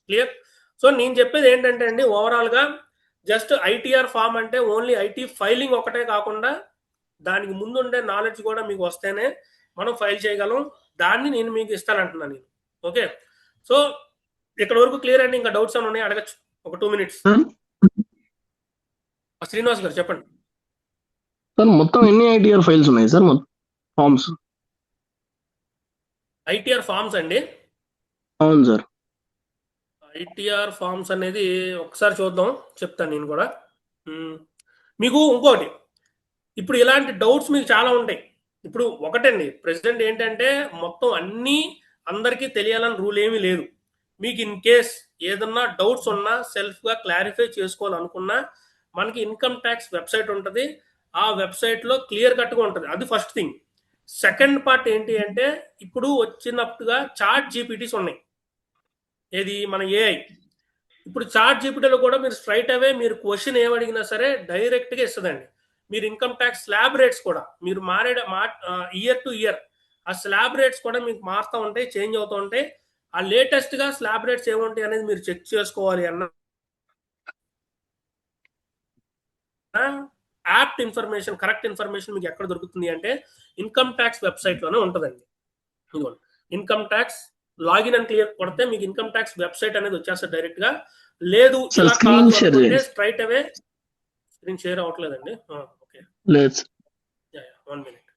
క్లియర్. సో నేను చెప్పేది ఏంటంటే అండి, ఓవరాల్గా జస్ట్ ఐటీఆర్ ఫామ్ అంటే ఓన్లీ ఐటీ ఫైలింగ్ ఒకటే కాకుండా దానికి ముందుండే నాలెడ్జ్ కూడా మీకు వస్తేనే మనం ఫైల్ చేయగలం. దాన్ని నేను మీకు ఇస్తానంటున్నాను నేను. ఓకే, సో ఇక్కడ వరకు క్లియర్ అండి. ఇంకా డౌట్స్ ఏమైనా ఉన్నాయి అడగచ్చు, ఒక 2 minutes. శ్రీనివాస్ గారు చెప్పండి. సార్ మొత్తం ఎన్ని ఐటీఆర్ ఫైల్స్ ఉన్నాయి సార్, మొత్తం ఫార్మ్స్? ఐటీఆర్ ఫార్మ్స్ అండి? అవును సార్. ఐటీఆర్ ఫార్మ్స్ అనేది ఒకసారి చూద్దాం, చెప్తాను నేను కూడా. మీకు ఇంకోటి, ఇప్పుడు ఇలాంటి డౌట్స్ మీకు చాలా ఉంటాయి. ఇప్పుడు ఒకటండి, ప్రెసిడెంట్ ఏంటంటే మొత్తం అన్నీ అందరికీ తెలియాలని రూల్ ఏమీ లేదు. మీకు ఇన్ కేస్ ఏదన్నా డౌట్స్ ఉన్నా సెల్ఫ్గా క్లారిఫై చేసుకోవాలనుకున్నా మనకి ఇన్కమ్ ట్యాక్స్ వెబ్సైట్ ఉంటుంది, ఆ వెబ్సైట్లో క్లియర్ కట్గా ఉంటుంది. అది ఫస్ట్ థింగ్. సెకండ్ పార్ట్ ఏంటి అంటే, ఇప్పుడు వచ్చినట్టుగా చాట్ జీపీటీస్ ఉన్నాయి, ఏది మన ఏఐ. ఇప్పుడు చాట్ జీపీటీలో కూడా మీరు స్ట్రైట్ అవే మీరు క్వశ్చన్ ఏమడిగినా సరే డైరెక్ట్గా ఇస్తుందండి. మీరు ఇన్కమ్ ట్యాక్స్ స్లాబ్ రేట్స్ కూడా మీరు ఇయర్ టు ఇయర్ ఆ స్లాబ్ రేట్స్ కూడా మీకు మారుతూ ఉంటాయి, చేంజ్ అవుతూ ఉంటాయి. ఆ లేటెస్ట్గా స్లాబ్ రేట్స్ ఏముంటాయి అనేది మీరు చెక్ చేసుకోవాలి అన్న యాప్ట్ ఇన్ఫర్మేషన్, కరెక్ట్ ఇన్ఫర్మేషన్ మీకు ఎక్కడ దొరుకుతుంది అంటే ఇన్కమ్ ట్యాక్స్ వెబ్సైట్లోనే ఉంటుందండి. ఇదిగోండి, ఇన్కమ్ ట్యాక్స్ లాగిన్ అని క్లియర్ కొడితే మీకు ఇన్కమ్ ట్యాక్స్ వెబ్సైట్ అనేది వచ్చేస్తుంది డైరెక్ట్గా. లేదు సార్, ఇలా స్క్రీన్ కాదు షేర్ అనుకుంటే చేయండి. స్ట్రైట్ అవే స్క్రీన్ షేర్ అవ్వట్లేదండి. ఓకే, లేదు సార్. 1 minute.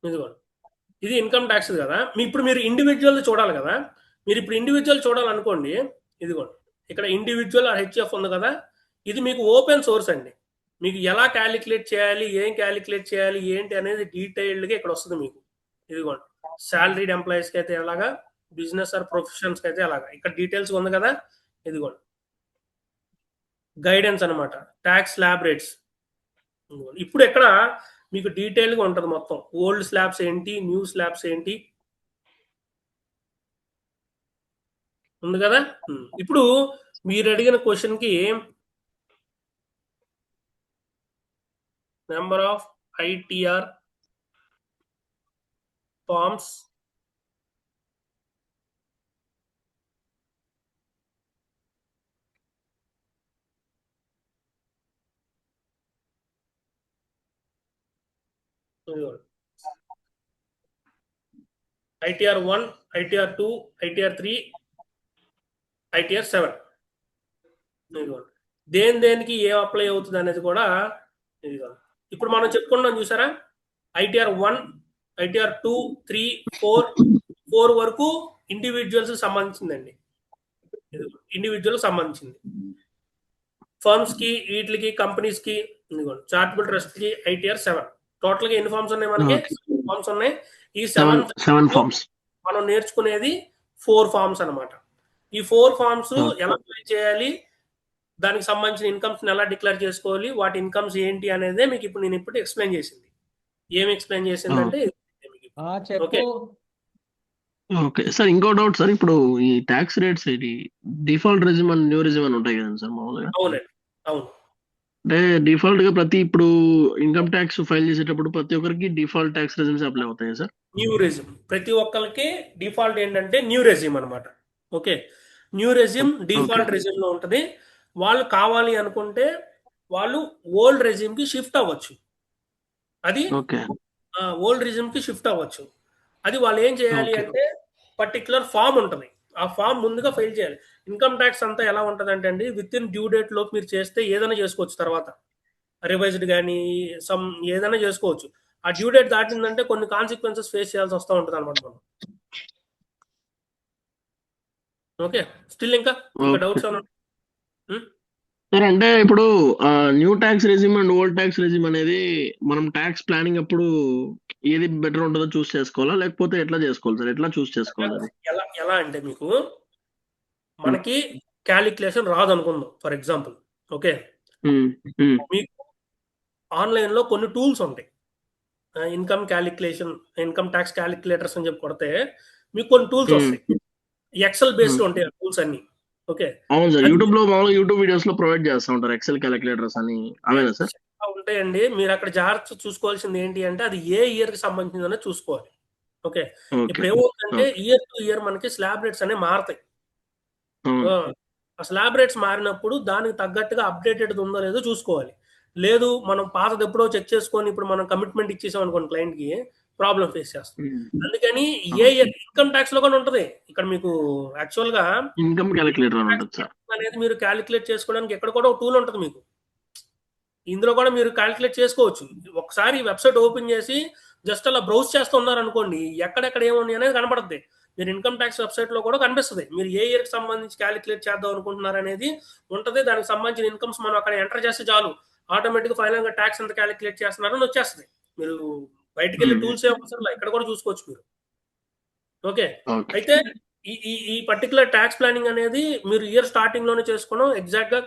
ఇదిగోండి, ఇది ఇన్కమ్ ట్యాక్స్ కదా. ఇప్పుడు మీరు ఇండివిజువల్ చూడాలి కదా. మీరు ఇప్పుడు ఇండివిజువల్ చూడాలనుకోండి, ఇదిగోండి ఇక్కడ ఇండివిజువల్ హెచ్ఎఫ్ ఉంది కదా, ఇది మీకు ఓపెన్ సోర్స్ అండి. మీకు ఎలా క్యాలిక్యులేట్ చేయాలి, ఏం క్యాలిక్యులేట్ చేయాలి ఏంటి అనేది డీటెయిల్డ్గా ఇక్కడ వస్తుంది మీకు. ఇదిగోండి, శాలరీడ్ ఎంప్లాయీస్కి అయితే ఎలాగా, బిజినెస్ ఆర్ ప్రొఫెషన్స్కి అయితే అలాగా ఇక్కడ డీటెయిల్స్ ఉంది కదా. ఇదిగోండి గైడెన్స్ అనమాట, ట్యాక్స్ స్లాబ్ రేట్స్. ఇప్పుడు ఇక్కడ మీకు డీటెయిల్గా ఉంటుంది మొత్తం. ఓల్డ్ స్లాబ్స్ ఏంటి, న్యూ స్లాబ్స్ ఏంటి ఉంది కదా. ఇప్పుడు మీరు అడిగిన క్వశ్చన్కి number of ITR forms ITR 1, ITR 2, ITR 3, ITR 7. దేనికి ఏం అప్లై అవుతుంది అనేది కూడా ఇప్పుడు మనం చెప్పుకున్నాం చూసారా. ITR 1, ITR 2, 3, 4 వరకు ఇండివిజువల్స్ సంబంధించిందండి. ఇండివిజువల్ సంబంధించింది. ఫర్మ్స్ కి, వీటికి, కంపెనీస్ కి, చారిటబుల్ ట్రస్ట్ కి ITR 7. టోటల్ గా ఎన్ని ఫార్మ్స్ ఉన్నాయి మనకి? ఫార్మ్స్ ఉన్నాయి. ఈ 7 ఫార్మ్స్ మనం నేర్చుకునేది 4 ఫార్మ్స్ అన్నమాట. ఈ 4 ఫార్మ్స్ ఎలా అప్లై చేయాలి, దానికి సంబంధించిన ఇన్కమ్స్ ఎలా డిక్లేర్ చేసుకోవాలి, వాటి ఇన్కమ్స్ ఏంటి అనేది మీకు ఇప్పుడు నేను ఎక్స్ప్లెయిన్ చేసింది. ఏమి ఎక్స్ప్లెయిన్ చేసిందంటే ఓకే ఓకే సార్. ఇంకో డౌట్ సార్, ఇప్పుడు ఈ ట్యాక్స్ రేట్స్ ఇది default regime and new regime అని ఉంటాయి కదండి సార్ మామూలుగా. అవునండి, అవును. అంటే డిఫాల్ట్ గా ఇప్పుడు ఇన్కమ్ ట్యాక్స్ ఫైల్ చేసేటప్పుడు ప్రతి ఒక్కరికి డిఫాల్ట్ ట్యాక్స్ రెజిమ్స్ అప్లై అవుతాయి సార్? న్యూ రెజ్యూమ్ ప్రతి ఒక్కరికి డిఫాల్ట్ ఏంటంటే న్యూ రెజ్యూమ్ అనమాట. Okay, new resume default resume లో ఉంటది. వాళ్ళు కావాలి అనుకుంటే వాళ్ళు ఓల్డ్ రెజ్యూమ్ కి షిఫ్ట్ అవ్వచ్చు. అది ఓల్డ్ రెజ్యూమ్ కి షిఫ్ట్ అవ్వచ్చు. అది వాళ్ళు ఏం చేయాలి అంటే పర్టికులర్ ఫామ్ ఉంటుంది. ఆ ఫామ్ ముందుగా ఫైల్ చేయాలి. ఇన్కమ్ ట్యాక్స్ అంతా ఎలా ఉంటుంది అంటే అండి, విత్ ఇన్ డ్యూ డేట్ లోపు మీరు చేస్తే ఏదైనా చేసుకోవచ్చు. తర్వాత రివైజ్డ్ కానీ ఏదైనా చేసుకోవచ్చు. ఆ డ్యూ డేట్ దాటిందంటే కొన్ని కాన్సిక్వెన్సెస్ ఫేస్ చేయాల్సి వస్తూ ఉంటుంది అనమాట మనం. ఓకే, స్టిల్ ఇంకా డౌట్స్ ఏమన్నా? సార్ అంటే ఇప్పుడు new tax regime and old tax regime అనేది మనం ట్యాక్స్ ప్లానింగ్ అప్పుడు ఏది బెటర్ ఉంటుందో చూస్ చేసుకోవాలా, లేకపోతే ఎట్లా చేసుకోవాలి సార్? ఎట్లా చూస్ చేసుకోవాలి? ఎలా అంటే మీకు మనకి క్యాలిక్యులేషన్ రాదు అనుకుందాం ఫర్ ఎగ్జాంపుల్. ఓకే, మీకు ఆన్లైన్ లో కొన్ని టూల్స్ ఉంటాయి. ఇన్కమ్ ట్యాక్స్ క్యాలిక్యులేటర్స్ అని చెప్పి కొడితే మీకు కొన్ని టూల్స్ వస్తాయి. ఎక్సెల్ బేస్డ్ ఉంటాయి ఆ టూల్స్ అన్ని. ఓకే, అవును సార్. యూట్యూబ్ లో మామూలుగా యూట్యూబ్ వీడియోస్ లో ప్రొవైడ్ చేస్తూ ఉంటారు ఎక్సెల్ క్యాలిక్యులేటర్స్ అని, అవేనా సార్? ఉంటాయండి. మీరు అక్కడ జాగ్రత్త చూసుకోవాల్సింది ఏంటి అంటే అది ఏ ఇయర్ కి సంబంధించిందనే చూసుకోవాలి. ఓకే, ఇప్పుడు ఏమవుతుందంటే ఇయర్ టు ఇయర్ మనకి స్లాబ్ రేట్స్ అనేవి మారుతాయి. ఆ స్లాబ్ రేట్స్ మారినప్పుడు దానికి తగ్గట్టుగా అప్డేటెడ్ ఉందో లేదో చూసుకోవాలి. లేదు మనం పాతది ఎప్పుడో చెక్ చేసుకొని ఇప్పుడు మనం కమిట్మెంట్ ఇచ్చేసాం అనుకోండి క్లయింట్ కి, ప్రాబ్లం ఫేస్ చేస్తాం. అందుకని ఇన్కమ్ ట్యాక్స్ లో కూడా ఉంటది. ఇక్కడ మీకు యాక్చువల్ గా ఇన్కమ్ క్యాలిక్యులేటర్ అనేది మీరు క్యాలిక్యులేట్ చేసుకోవడానికి ఎక్కడ కూడా ఒక టూల్ ఉంటుంది మీకు. ఇందులో కూడా మీరు క్యాలిక్యులేట్ చేసుకోవచ్చు. ఒకసారి వెబ్సైట్ ఓపెన్ చేసి జస్ట్ అలా బ్రౌజ్ చేస్తూ ఉన్నారనుకోండి, ఎక్కడెక్కడ ఏముంది అనేది కనపడుతుంది. మీరు ఇన్కమ్ ట్యాక్స్ వెబ్సైట్ లో కూడా కనిపిస్తుంది. మీరు ఏ ఇయర్ కి సంబంధించి క్యాలిక్యులేట్ చేద్దాం అనుకుంటున్నారు అనేది ఉంటది. దానికి సంబంధించిన ఇన్కమ్స్ మనం అక్కడ ఎంటర్ చేస్తే చాలు, ఆటోమేటిక్ ఫైనల్ గా ట్యాక్స్ ఎంత క్యాలిక్యులేట్ చేస్తున్నారని వచ్చేస్తుంది. మీరు బయటికి వెళ్ళి టూల్స్ ఏమవసరం ఇక్కడ కూడా చూసుకోవచ్చు మీరు. ఓకే, అయితే ఈ పర్టికులర్ ట్యాక్స్ ప్లానింగ్ అనేది మీరు ఇయర్ స్టార్టింగ్ లోనే చేసుకోవడం ఎగ్జాక్ట్ గా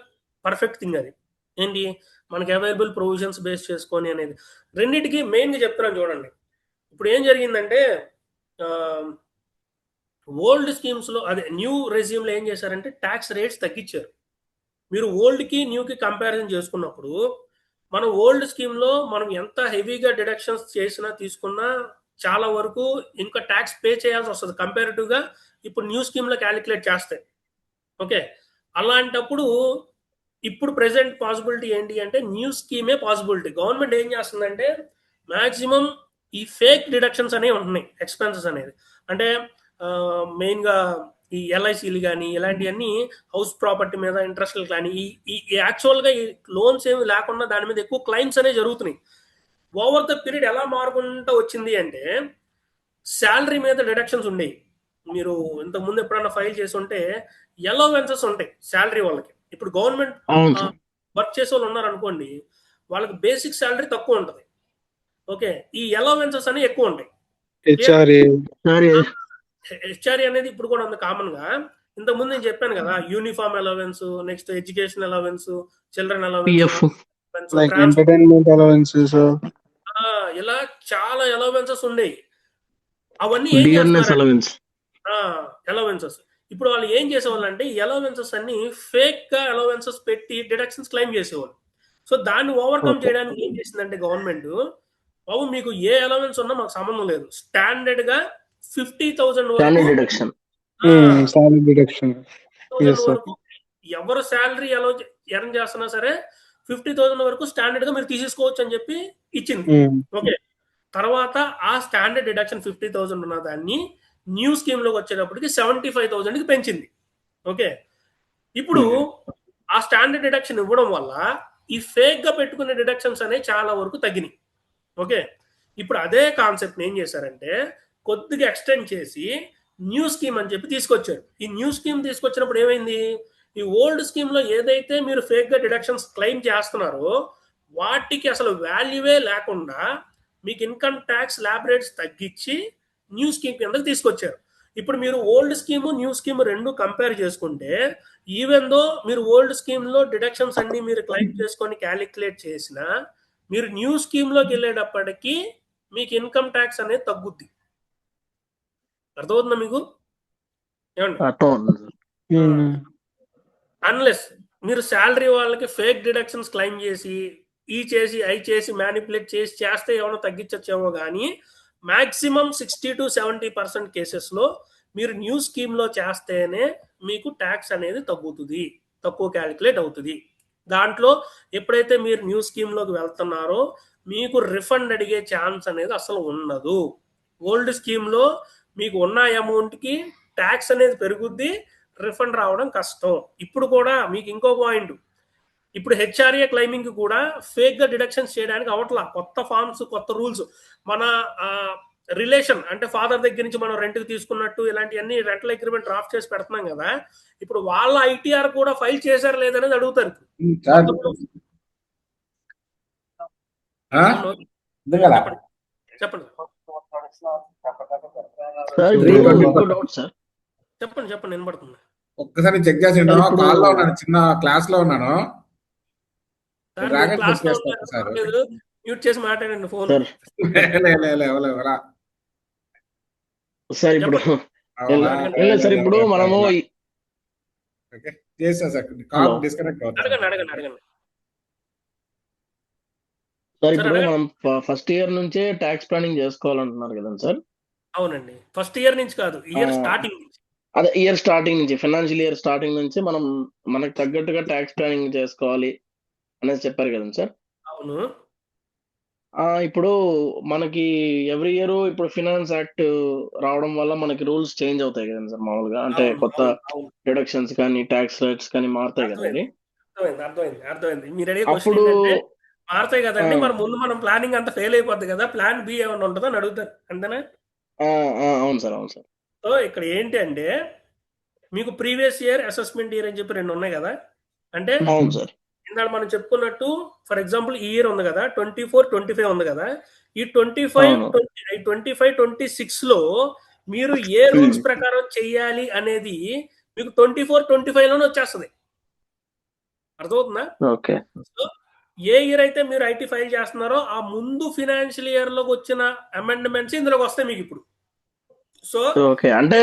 పర్ఫెక్ట్ థింగ్. అది ఏంటి మనకి అవైలబుల్ ప్రొవిజన్స్ బేస్ చేసుకొని అనేది రెండింటికి మెయిన్ గా చెప్తున్నాను చూడండి. ఇప్పుడు ఏం జరిగిందంటే ఓల్డ్ స్కీమ్స్ లో అదే న్యూ రెజ్యూమ్ లో ఏం చేశారంటే ట్యాక్స్ రేట్స్ తగ్గించారు. మీరు ఓల్డ్ కి న్యూ కి కంపారిజన్ చేసుకున్నప్పుడు మనం ఓల్డ్ స్కీమ్ లో మనం ఎంత హెవీగా డిడక్షన్స్ చేసినా తీసుకున్నా చాలా వరకు ఇంకా ట్యాక్స్ పే చేయాల్సి వస్తుంది కంపారిటివ్ గా ఇప్పుడు న్యూ స్కీమ్ లో క్యాలిక్యులేట్ చేస్తే. ఓకే, అలాంటప్పుడు ఇప్పుడు ప్రెసెంట్ పాసిబిలిటీ ఏంటి అంటే న్యూ స్కీమే పాసిబిలిటీ. గవర్నమెంట్ ఏం చేస్తుందంటే మాక్సిమం ఈ ఫేక్ డిడక్షన్స్ అనేవి ఉంటున్నాయి, ఎక్స్పెన్సెస్ అనేది. అంటే మెయిన్ గా ఈ ఎల్ఐసీలు కానీ ఇలాంటివన్నీ హౌస్ ప్రాపర్టీ మీద ఇంట్రెస్ట్లు కానీ ఈ యాక్చువల్ గా ఈ లోన్స్ ఏమి లేకుండా దాని మీద ఎక్కువ క్లైమ్స్ అనేవి జరుగుతున్నాయి. ఓవర్ ద పీరియడ్ ఎలా మారుకుంటూ వచ్చింది అంటే శాలరీ మీద డిడక్షన్స్ ఉండేవి. మీరు ఇంతకు ముందు ఎప్పుడన్నా ఫైల్ చేసి ఉంటే అలవెన్సెస్ ఉంటాయి శాలరీ వాళ్ళకి. ఇప్పుడు గవర్నమెంట్ వర్క్ చేసే వాళ్ళు ఉన్నారు అనుకోండి, వాళ్ళకి బేసిక్ శాలరీ తక్కువ ఉంటుంది. ఓకే, ఈ అలవెన్సెస్ అనేవి ఎక్కువ ఉంటాయి. హెచ్ఆర్ఏ అనేది ఇప్పుడు కూడా ఉంది కామన్ గా. ఇంతకు ముందు నేను చెప్పాను కదా, uniform allowance, next education allowance, children allowance, ఇలా చాలా అలవెన్సెస్ ఉండేవి. అవన్నీ ఏం డియర్నెస్ చేస్తున్నారు అలవెన్స్. అలవెన్సెస్. ఇప్పుడు వాళ్ళు ఏం చేసేవాళ్ళు అంటే ఈ అలవెన్సెస్ అన్ని ఫేక్ గా అలవెన్సెస్ పెట్టి డిడక్షన్స్ క్లెయిమ్ చేసేవాళ్ళు. సో దాన్ని ఓవర్కమ్ ఓకే. చేయడానికి ఏం చేసిందంటే గవర్నమెంట్, బాబు మీకు ఏ అలవెన్స్ ఉన్నా మాకు సంబంధం లేదు, స్టాండర్డ్ గా 50,000 వరకు standard deduction. salary deduction. 50,000 Yes, sir. వరకు ఎవరు శాలరీ ఎర్న్ చేస్తున్నా సరే 50,000 వరకు స్టాండర్డ్ గా మీరు తీసేసుకోవచ్చు అని చెప్పి ఇచ్చింది. ఓకే, తర్వాత ఆ స్టాండర్డ్ డిడక్షన్ 50,000 ఉన్న దాన్ని న్యూ స్కీమ్ లోకి వచ్చేటప్పటికి 75,000 కి పెంచింది. ఓకే, ఇప్పుడు ఆ స్టాండర్డ్ డిడక్షన్ ఇవ్వడం వల్ల ఈ ఫేక్ గా పెట్టుకునే డిడక్షన్స్ అనేవి చాలా వరకు తగ్గినాయి. ఓకే, ఇప్పుడు అదే కాన్సెప్ట్ ఏం చేశారంటే కొద్దిగా ఎక్స్టెండ్ చేసి న్యూ స్కీమ్ అని చెప్పి తీసుకొచ్చారు. ఈ న్యూ స్కీమ్ తీసుకొచ్చినప్పుడు ఏమైంది, ఈ ఓల్డ్ స్కీమ్ లో ఏదైతే మీరు ఫేక్ గా డిడక్షన్స్ క్లెయిమ్ చేస్తున్నారో వాటికి అసలు వాల్యూవే లేకుండా మీకు ఇన్కమ్ ట్యాక్స్ ల్యాబ్ రేట్స్ తగ్గించి న్యూ స్కీమ్ కిందకి తీసుకొచ్చారు. ఇప్పుడు మీరు ఓల్డ్ స్కీమ్ న్యూ స్కీమ్ రెండు కంపేర్ చేసుకుంటే ఈవెన్ దో మీరు ఓల్డ్ స్కీమ్ లో డిడక్షన్స్ అన్ని మీరు క్లెయిమ్ చేసుకొని క్యాలిక్యులేట్ చేసినా మీరు న్యూ స్కీమ్ లోకి వెళ్ళేటప్పటికి మీకు ఇన్కమ్ ట్యాక్స్ అనేది తగ్గుద్ది. అర్థమవుతుందా మీకు? ఏమండి, అన్లెస్ మీరు శాలరీ వాళ్ళకి ఫేక్ డిడక్షన్స్ క్లెయిమ్ చేసి ఈ చేసి ఐ చేసి మ్యానిపులేట్ చేసి చేస్తే ఏమైనా తగ్గించచ్చేమో కానీ మాక్సిమం 60 to 70% కేసెస్లో మీరు న్యూ స్కీమ్లో చేస్తేనే మీకు ట్యాక్స్ అనేది తగ్గుతుంది, తక్కువ క్యాలిక్యులేట్ అవుతుంది. దాంట్లో ఎప్పుడైతే మీరు న్యూ స్కీమ్లోకి వెళ్తున్నారో మీకు రిఫండ్ అడిగే ఛాన్స్ అనేది అసలు ఉండదు. ఓల్డ్ స్కీమ్లో మీకు ఉన్న అమౌంట్కి ట్యాక్స్ అనేది పెరుగుద్ది, రిఫండ్ రావడం కష్టం. ఇప్పుడు కూడా మీకు ఇంకో పాయింట్, ఇప్పుడు హెచ్ఆర్ఏ క్లైమింగ్ కూడా ఫేక్ గా డిడక్షన్స్ చేయడానికి అవట్లా. కొత్త ఫార్మ్స్, కొత్త రూల్స్, మన రిలేషన్ అంటే ఫాదర్ దగ్గర నుంచి మనం రెంట్కి తీసుకున్నట్టు ఇలాంటివన్నీ రెంటల్ అగ్రిమెంట్ డ్రాఫ్ట్ చేసి పెడుతున్నాం కదా, ఇప్పుడు వాళ్ళ ఐటీఆర్ కూడా ఫైల్ చేశారు లేదనేది అడుగుతారు. చెప్పండి చెప్పండి చెప్పండి వినపడుతుంది. ఒక్కసారి చెక్ చేసి కాల్లో ఉన్నాను, చిన్న క్లాస్ లో ఉన్నాను. మ్యూట్ చేసి మాట్లాడండి ఫోన్. సార్ ఇప్పుడు సార్ ఇప్పుడు మనము డిస్కనెక్ట్ అడగండి. సార్ ఇప్పుడు మనం ఫస్ట్ ఇయర్ నుంచే ట్యాక్స్ ప్లానింగ్ చేసుకోవాలంటున్నారు కదండి సార్? అవునండి, ఫస్ట్ ఇయర్ నుంచి కాదు, ఇయర్ స్టార్టింగ్ నుంచి. అదే ఇయర్ స్టార్టింగ్ నుంచి, ఫైనాన్షియల్ ఇయర్ స్టార్టింగ్ నుంచి మనం మనకు తగ్గట్టుగా ట్యాక్స్ ప్లానింగ్ చేసుకోవాలి అనేది చెప్పారు కదండి సార్? అవును. ఇప్పుడు మనకి ఎవ్రీ ఇయర్ ఇప్పుడు ఫినాన్స్ యాక్ట్ రావడం వల్ల మనకి రూల్స్ చేంజ్ అవుతాయి కదండి సార్ మామూలుగా, అంటే కొత్త డిడక్షన్స్ కానీ ట్యాక్స్ రేట్స్ కానీ మారుతాయి కదండి. అర్థమైంది. మీరు అడిగే క్వశ్చన్ ఏంటంటే మారుతాయి కదండి, మరి ముందు మనం ప్లానింగ్ అంతా ఫెయిల్ అయిపోద్ది కదా, ప్లాన్ బి ఏమైనా ఉంటుందో అని అడుగుతారు, అంతేనా? అవును సార్, అవును సార్. సో ఇక్కడ ఏంటి అంటే మీకు ప్రీవియస్ ఇయర్, అసెస్మెంట్ ఇయర్ అని చెప్పి రెండు ఉన్నాయి కదా. అంటే అవును సార్, ఇందాక మనం చెప్పుకున్నట్టు ఫర్ ఎగ్జాంపుల్ ఈ ఇయర్ ఉంది కదా, 24-25 ఉంది కదా, ఈ 25-26 లో మీరు ఏ రూల్స్ ప్రకారం చెయ్యాలి అనేది మీకు 24-25 లోనే వచ్చేస్తుంది. అర్థమవుతుందా? ఓకే. సో ఏ ఇయర్ అయితే మీరు ఐటీ ఫైల్ చేస్తున్నారో ఆ ముందు ఫినాన్షియల్ ఇయర్ లోకి వచ్చిన అమెండ్మెంట్స్ ఇందులోకి వస్తాయి మీకు ఇప్పుడు. సో ఓకే, అంటే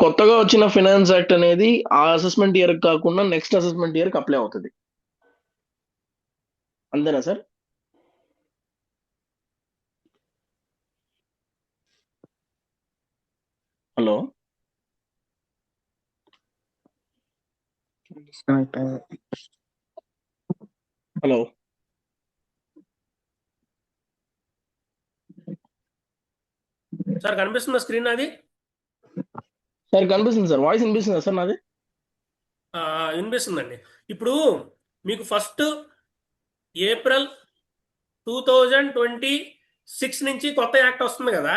కొత్తగా వచ్చిన ఫినాన్స్ యాక్ట్ అనేది ఆ అసెస్మెంట్ ఇయర్ కాకుండా నెక్స్ట్ అసెస్మెంట్ ఇయర్ కి అప్లై అవుతుంది, అంతేనా సార్? హలో హలో సార్ కనిపిస్తుందా స్క్రీన్? అది సార్ కనిపిస్తుంది సార్, వాయిస్ వినిపిస్తుందా సార్ నాది? వినిపిస్తుందండి. ఇప్పుడు మీకు ఫస్ట్ ఏప్రిల్ 2026 నుంచి కొత్త యాక్ట్ వస్తుంది కదా.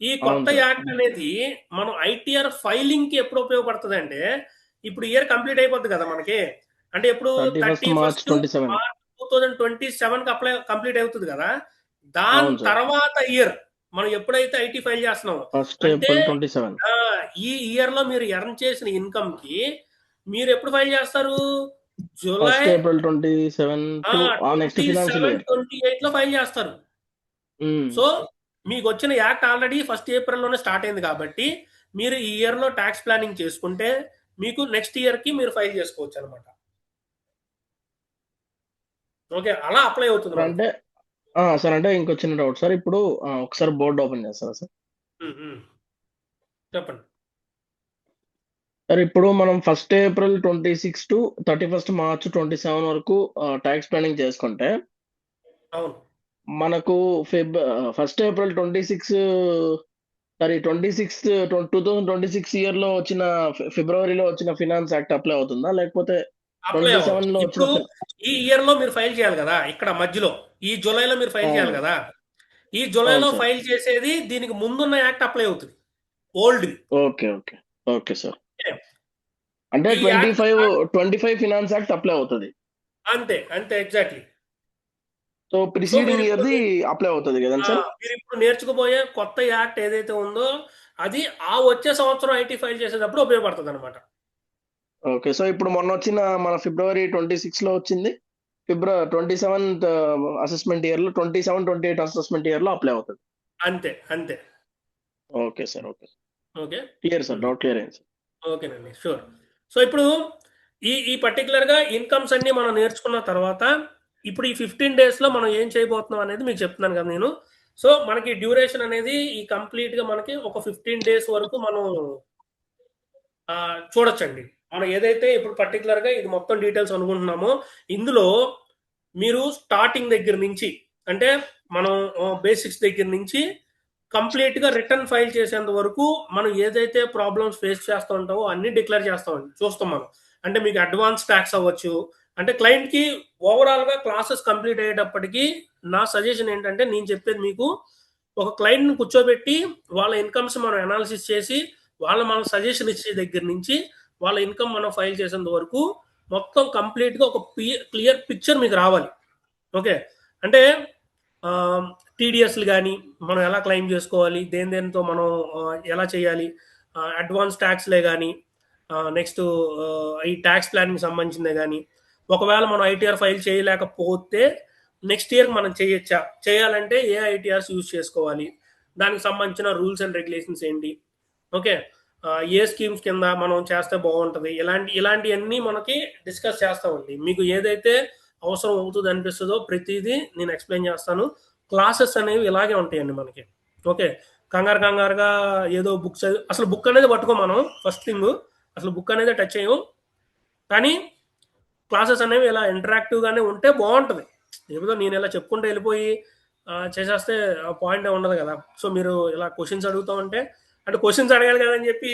ఈ కొత్త యాక్ట్ అనేది మనం ఐటీఆర్ ఫైలింగ్ కి ఎప్పుడు ఉపయోగపడుతుంది అంటే ఇప్పుడు ఇయర్ కంప్లీట్ అయిపోద్ది కదా మనకి, అంటే ఎప్పుడు 31 March 2027 కి కంప్లీట్ అవుతుంది కదా. దాని తర్వాత ఇయర్ మనం ఎప్పుడైతే ఐటీ ఫైల్ చేస్తున్నామో అంటే ఈ ఇయర్ లో మీరు ఎర్న్ చేసిన ఇన్కమ్ కి మీరు ఎప్పుడు ఫైల్ చేస్తారు? July first April 27 to next financial 27, year. 28 లో ఫైల్ చేస్తారు. సో మీకు వచ్చిన యాక్ట్ ఆల్రెడీ 1 ఏప్రిల్లోనే స్టార్ట్ అయింది కాబట్టి మీరు ఈ ఇయర్ లో ట్యాక్స్ ప్లానింగ్ చేసుకుంటే మీకు నెక్స్ట్ ఇయర్ కి మీరు ఫైల్ చేసుకోవచ్చు అనమాట. ఓకే, అలా అప్లై అవుతుంది సార్ మనకి. అంటే సార్ అంటే ఇంకో చిన్న డౌట్ సార్. ఇప్పుడు ఒకసారి బోర్డు ఓపెన్ చేస్తారా సార్? చెప్పండి. సార్ ఇప్పుడు మనం 1 ఏప్రిల్ 26 టు 31 మార్చ్ 27 వరకు ట్యాక్స్ ప్లానింగ్ చేసుకుంటే అవును, మనకు 1 ఏప్రిల్ 26 సారీ 2026 ఇయర్ లో వచ్చిన ఫిబ్రవరిలో వచ్చిన ఫినాన్స్ యాక్ట్ అప్లై అవుతుందా, లేకపోతే అప్లై 27 అవ్వచ్చు. లో ఇప్పుడు ఈ ఇయర్ లో మీరు ఫైల్ చేయాలి కదా, ఇక్కడ మధ్యలో ఈ జూలైలో మీరు ఫైల్ చేయాలి అవును కదా. ఈ జూలైలో అవును సార్. ఫైల్ చేసేది దీనికి ముందున్న యాక్ట్ అప్లై అవుతుంది, old. Okay okay okay sir. అంటే ఈ యాక్ట్ 25 ఫినాన్స్ యాక్ట్ అప్లై అవుతుంది. అంతే అంతే ఎగ్జాక్ట్లీ. సో సో ప్రిసీడింగ్ ఇయర్ది అప్లై అవుతుంది కదండి సార్? మీరు ఇప్పుడు నేర్చుకోబోయే కొత్త యాక్ట్ ఏదైతే ఉందో అది ఆ వచ్చే సంవత్సరం ఐటీ ఫైల్ చేసేటప్పుడు ఉపయోగపడుతుంది అనమాట. ఓకే. సో ఇప్పుడు మొన్న వచ్చిన మన ఫిబ్రవరి 26 లో వచ్చింది. 27th అసెస్మెంట్ ఇయర్ లో 27, 28 అసెస్మెంట్ ఇయర్ లో అప్లై అవుతుంది. అంతే అంతే. Okay sir. Okay okay clear sir. Doubt clear అయింది సార్. ఓకేనండి, షూర్. సో ఇప్పుడు ఈ పర్టికులర్గా ఇన్కమ్స్ అన్ని మనం నేర్చుకున్న తర్వాత ఇప్పుడు ఈ 15 days లో మనం ఏం చేయబోతున్నాం అనేది మీకు చెప్తున్నాను కదా నేను. సో మనకి డ్యూరేషన్ అనేది ఈ కంప్లీట్గా మనకి ఒక 15 days వరకు మనం చూడొచ్చండి. మనం ఏదైతే ఇప్పుడు పర్టికులర్గా ఇది మొత్తం డీటెయిల్స్ అనుకుంటున్నామో ఇందులో మీరు స్టార్టింగ్ దగ్గర నుంచి అంటే మనం బేసిక్స్ దగ్గర నుంచి కంప్లీట్గా రిటర్న్ ఫైల్ చేసేంత వరకు మనం ఏదైతే ప్రాబ్లమ్స్ ఫేస్ చేస్తూ ఉంటామో అన్ని డిక్లేర్ చేస్తామండి, చూస్తాం మనం. అంటే మీకు అడ్వాన్స్ ట్యాక్స్ అవ్వచ్చు. అంటే క్లయింట్కి ఓవరాల్గా క్లాసెస్ కంప్లీట్ అయ్యేటప్పటికి నా సజెషన్ ఏంటంటే నేను చెప్పేది మీకు ఒక క్లయింట్ని కూర్చోబెట్టి వాళ్ళ ఇన్కమ్స్ మనం అనాలిసిస్ చేసి మనం సజెషన్ ఇచ్చే దగ్గర నుంచి వాళ్ళ ఇన్కమ్ మనం ఫైల్ చేసేంత వరకు మొత్తం కంప్లీట్గా ఒక క్లియర్ పిక్చర్ మీకు రావాలి. ఓకే, అంటే టీడీఎస్లు కానీ మనం ఎలా క్లెయిమ్ చేసుకోవాలి, దేనితో మనం ఎలా చేయాలి, అడ్వాన్స్ ట్యాక్స్లే కానీ నెక్స్ట్ ఈ ట్యాక్స్ ప్లానింగ్ సంబంధించిందే కానీ ఒకవేళ మనం ఐటీఆర్ ఫైల్ చేయలేకపోతే నెక్స్ట్ ఇయర్ మనం చేయొచ్చా, చేయాలంటే ఏ ఐటీఆర్స్ యూజ్ చేసుకోవాలి, దానికి సంబంధించిన రూల్స్ అండ్ రెగ్యులేషన్స్ ఏంటి, ఓకే, ఏ స్కీమ్స్ కింద మనం చేస్తే బాగుంటుంది, ఇలాంటివన్నీ మనకి డిస్కస్ చేస్తామండి. మీకు ఏదైతే అవసరం అవుతుంది అనిపిస్తుందో ప్రతిదీ నేను ఎక్స్ప్లెయిన్ చేస్తాను. క్లాసెస్ అనేవి ఇలాగే ఉంటాయండి మనకి. ఓకే, కంగారుగా ఏదో బుక్స్ అసలు బుక్ అనేది పట్టుకో మనం ఫస్ట్ థింగ్, అసలు బుక్ అనేది టచ్ చేయం. కానీ క్లాసెస్ అనేవి ఇలా ఇంటరాక్టివ్గానే ఉంటే బాగుంటుంది. ఏదో నేను ఇలా చెప్పుకుంటూ వెళ్ళిపోయి చేసేస్తే పాయింట్ ఉండదు కదా. సో మీరు ఇలా క్వశ్చన్స్ అడుగుతూ ఉంటే అంటే క్వశ్చన్స్ అడగాలి కదా అని చెప్పి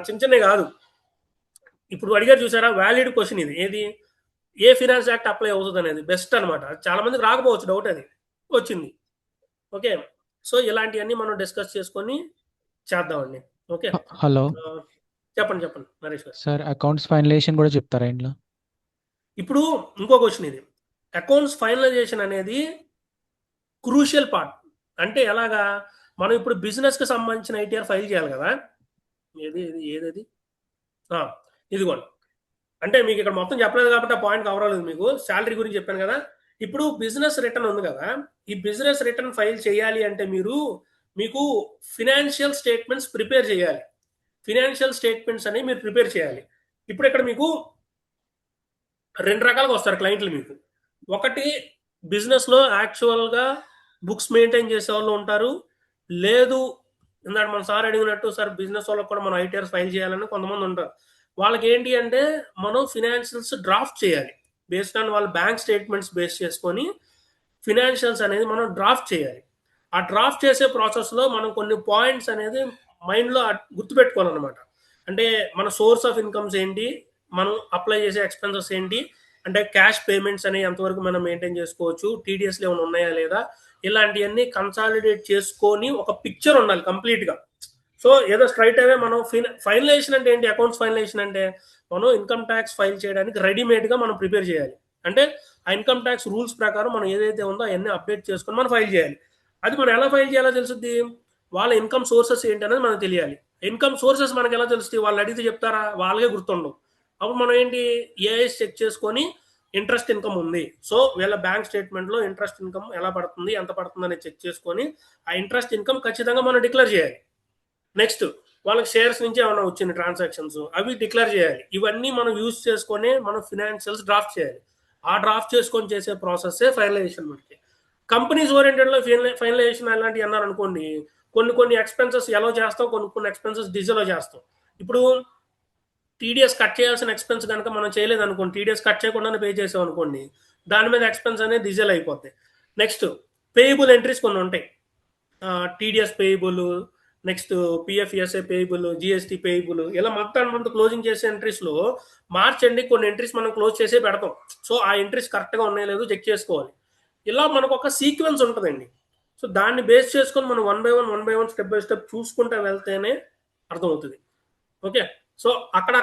చిన్న కాదు. ఇప్పుడు అడిగారు చూసారా, వ్యాలిడ్ క్వశ్చన్ ఇది. ఏది ఏ ఫినాన్స్ యాక్ట్ అప్లై అవుతుంది అనేది బెస్ట్ అనమాట. చాలా మందికి రాకపోవచ్చు డౌట్, అది వచ్చింది. ఓకే, సో ఇలాంటివన్నీ మనం డిస్కస్ చేసుకొని చేద్దామండి. ఓకే, హలో చెప్పండి నరేష్ గారు. సార్, అకౌంట్స్ ఫైనలైజేషన్ కూడా చెప్తారా ఇంట్లో? ఇప్పుడు ఇంకో క్వశ్చన్, ఇది అకౌంట్స్ ఫైనలైజేషన్ అనేది క్రూషియల్ పార్ట్. అంటే ఎలాగా, మనం ఇప్పుడు బిజినెస్కి సంబంధించిన ఐటీఆర్ ఫైల్ చేయాలి కదా. ఏది ఇదిగోండి. అంటే మీకు ఇక్కడ మొత్తం చెప్పలేదు కాబట్టి ఆ పాయింట్ కవర్ అవ్వలేదు. మీకు శాలరీ గురించి చెప్పాను కదా. ఇప్పుడు బిజినెస్ రిటర్న్ ఉంది కదా, ఈ బిజినెస్ రిటర్న్ ఫైల్ చేయాలి అంటే మీకు ఫినాన్షియల్ స్టేట్మెంట్స్ ప్రిపేర్ చేయాలి. ఫినాన్షియల్ స్టేట్మెంట్స్ అనేవి మీరు ప్రిపేర్ చేయాలి. ఇప్పుడు ఇక్కడ మీకు 2 రకాలుగా వస్తారు క్లయింట్లు మీకు. ఒకటి, బిజినెస్లో యాక్చువల్గా బుక్స్ మెయింటైన్ చేసే వాళ్ళు ఉంటారు. లేదు, ఇందాక మన సార్ అడిగినట్టు సార్ బిజినెస్ వాళ్ళకి కూడా మనం ఐటీఆర్స్ ఫైల్ చేయాలని కొంతమంది ఉంటారు. వాళ్ళకి ఏంటి అంటే మనం ఫినాన్షియల్స్ డ్రాఫ్ట్ చేయాలి. బేస్డ్ ఆన్ వాళ్ళ బ్యాంక్ స్టేట్మెంట్స్ బేస్ చేసుకొని ఫినాన్షియల్స్ అనేది మనం డ్రాఫ్ట్ చేయాలి. ఆ డ్రాఫ్ట్ చేసే ప్రాసెస్లో మనం కొన్ని పాయింట్స్ అనేది మైండ్లో గుర్తుపెట్టుకోవాలన్నమాట. అంటే మన సోర్స్ ఆఫ్ ఇన్కమ్స్ ఏంటి, మనం అప్లై చేసే ఎక్స్పెన్సెస్ ఏంటి, అంటే క్యాష్ పేమెంట్స్ అనేవి ఎంతవరకు మనం మెయింటైన్ చేసుకోవచ్చు, టీడీఎస్లు ఏమైనా ఉన్నాయా లేదా, ఇలాంటివన్నీ కన్సాలిడేట్ చేసుకొని ఒక పిక్చర్ ఉండాలి కంప్లీట్గా. సో ఏదో స్ట్రైట్ అవే మనం ఫైనలైజేషన్ అంటే ఏంటి, అకౌంట్స్ ఫైనలైజేషన్ అంటే మనం ఇన్కమ్ ట్యాక్స్ ఫైల్ చేయడానికి రెడీమేడ్గా మనం ప్రిపేర్ చేయాలి. అంటే ఆ ఇన్కమ్ ట్యాక్స్ రూల్స్ ప్రకారం మనం ఏదైతే ఉందో అవన్నీ అప్డేట్ చేసుకొని మనం ఫైల్ చేయాలి. అది మనం ఎలా ఫైల్ చేయాలో తెలుస్తుంది, వాళ్ళ ఇన్కమ్ సోర్సెస్ ఏంటి అనేది మనకు తెలియాలి. ఇన్కమ్ సోర్సెస్ మనకు ఎలా తెలుస్తుంది, వాళ్ళు అడిగితే చెప్తారా, వాళ్ళకే గుర్తుండవు. అప్పుడు మనం ఏంటి ఏఐఎస్ చెక్ చేసుకొని ఇంట్రెస్ట్ ఇన్కమ్ ఉంది, సో వీళ్ళ బ్యాంక్ స్టేట్మెంట్లో ఇంట్రెస్ట్ ఇన్కమ్ ఎలా పడుతుంది, ఎంత పడుతుంది అనేది చెక్ చేసుకొని ఆ ఇంట్రెస్ట్ ఇన్కమ్ ఖచ్చితంగా మనం డిక్లేర్ చేయాలి. నెక్స్ట్ వాళ్ళకి షేర్స్ నుంచి ఏమైనా వచ్చిన ట్రాన్సాక్షన్స్ అవి డిక్లేర్ చేయాలి. ఇవన్నీ మనం యూజ్ చేసుకొని మనం ఫినాన్షియల్స్ డ్రాఫ్ట్ చేయాలి. ఆ డ్రాఫ్ట్ చేసుకొని చేసే ప్రాసెస్సే ఫైనలైజేషన్. మనకి కంపెనీస్ ఓరియంటెడ్లో ఫైనలైజేషన్ అలాంటివి అన్నారు అనుకోండి, కొన్ని ఎక్స్పెన్సెస్ ఎలా చేస్తాం, కొన్ని ఎక్స్పెన్సెస్ డిజిలో చేస్తాం. ఇప్పుడు టీడీఎస్ కట్ చేయాల్సిన ఎక్స్పెన్స్ కనుక మనం చేయలేదు అనుకోండి, టీడీఎస్ కట్ చేయకుండానే పే చేసాం అనుకోండి, దాని మీద ఎక్స్పెన్స్ అనేది డిజిల్ అయిపోద్ది. నెక్స్ట్ పేయబుల్ ఎంట్రీస్ కొన్ని ఉంటాయి, TDS payable, next PFSA payable, GST payable, ఇలా మంత్ క్లోజింగ్ చేసే ఎంట్రీస్లో మార్చ్ ఎండ్ కొన్ని ఎంట్రీస్ మనం క్లోజ్ చేసే పెడతాం. సో ఆ ఎంట్రీస్ కరెక్ట్గా ఉన్నాయో లేదో చెక్ చేసుకోవాలి. ఇలా మనకు ఒక సీక్వెన్స్ ఉంటుందండి. సో దాన్ని బేస్ చేసుకొని మనం one by one step by step చూసుకుంటూ వెళ్తేనే అర్థమవుతుంది. ఓకే, సో అక్కడ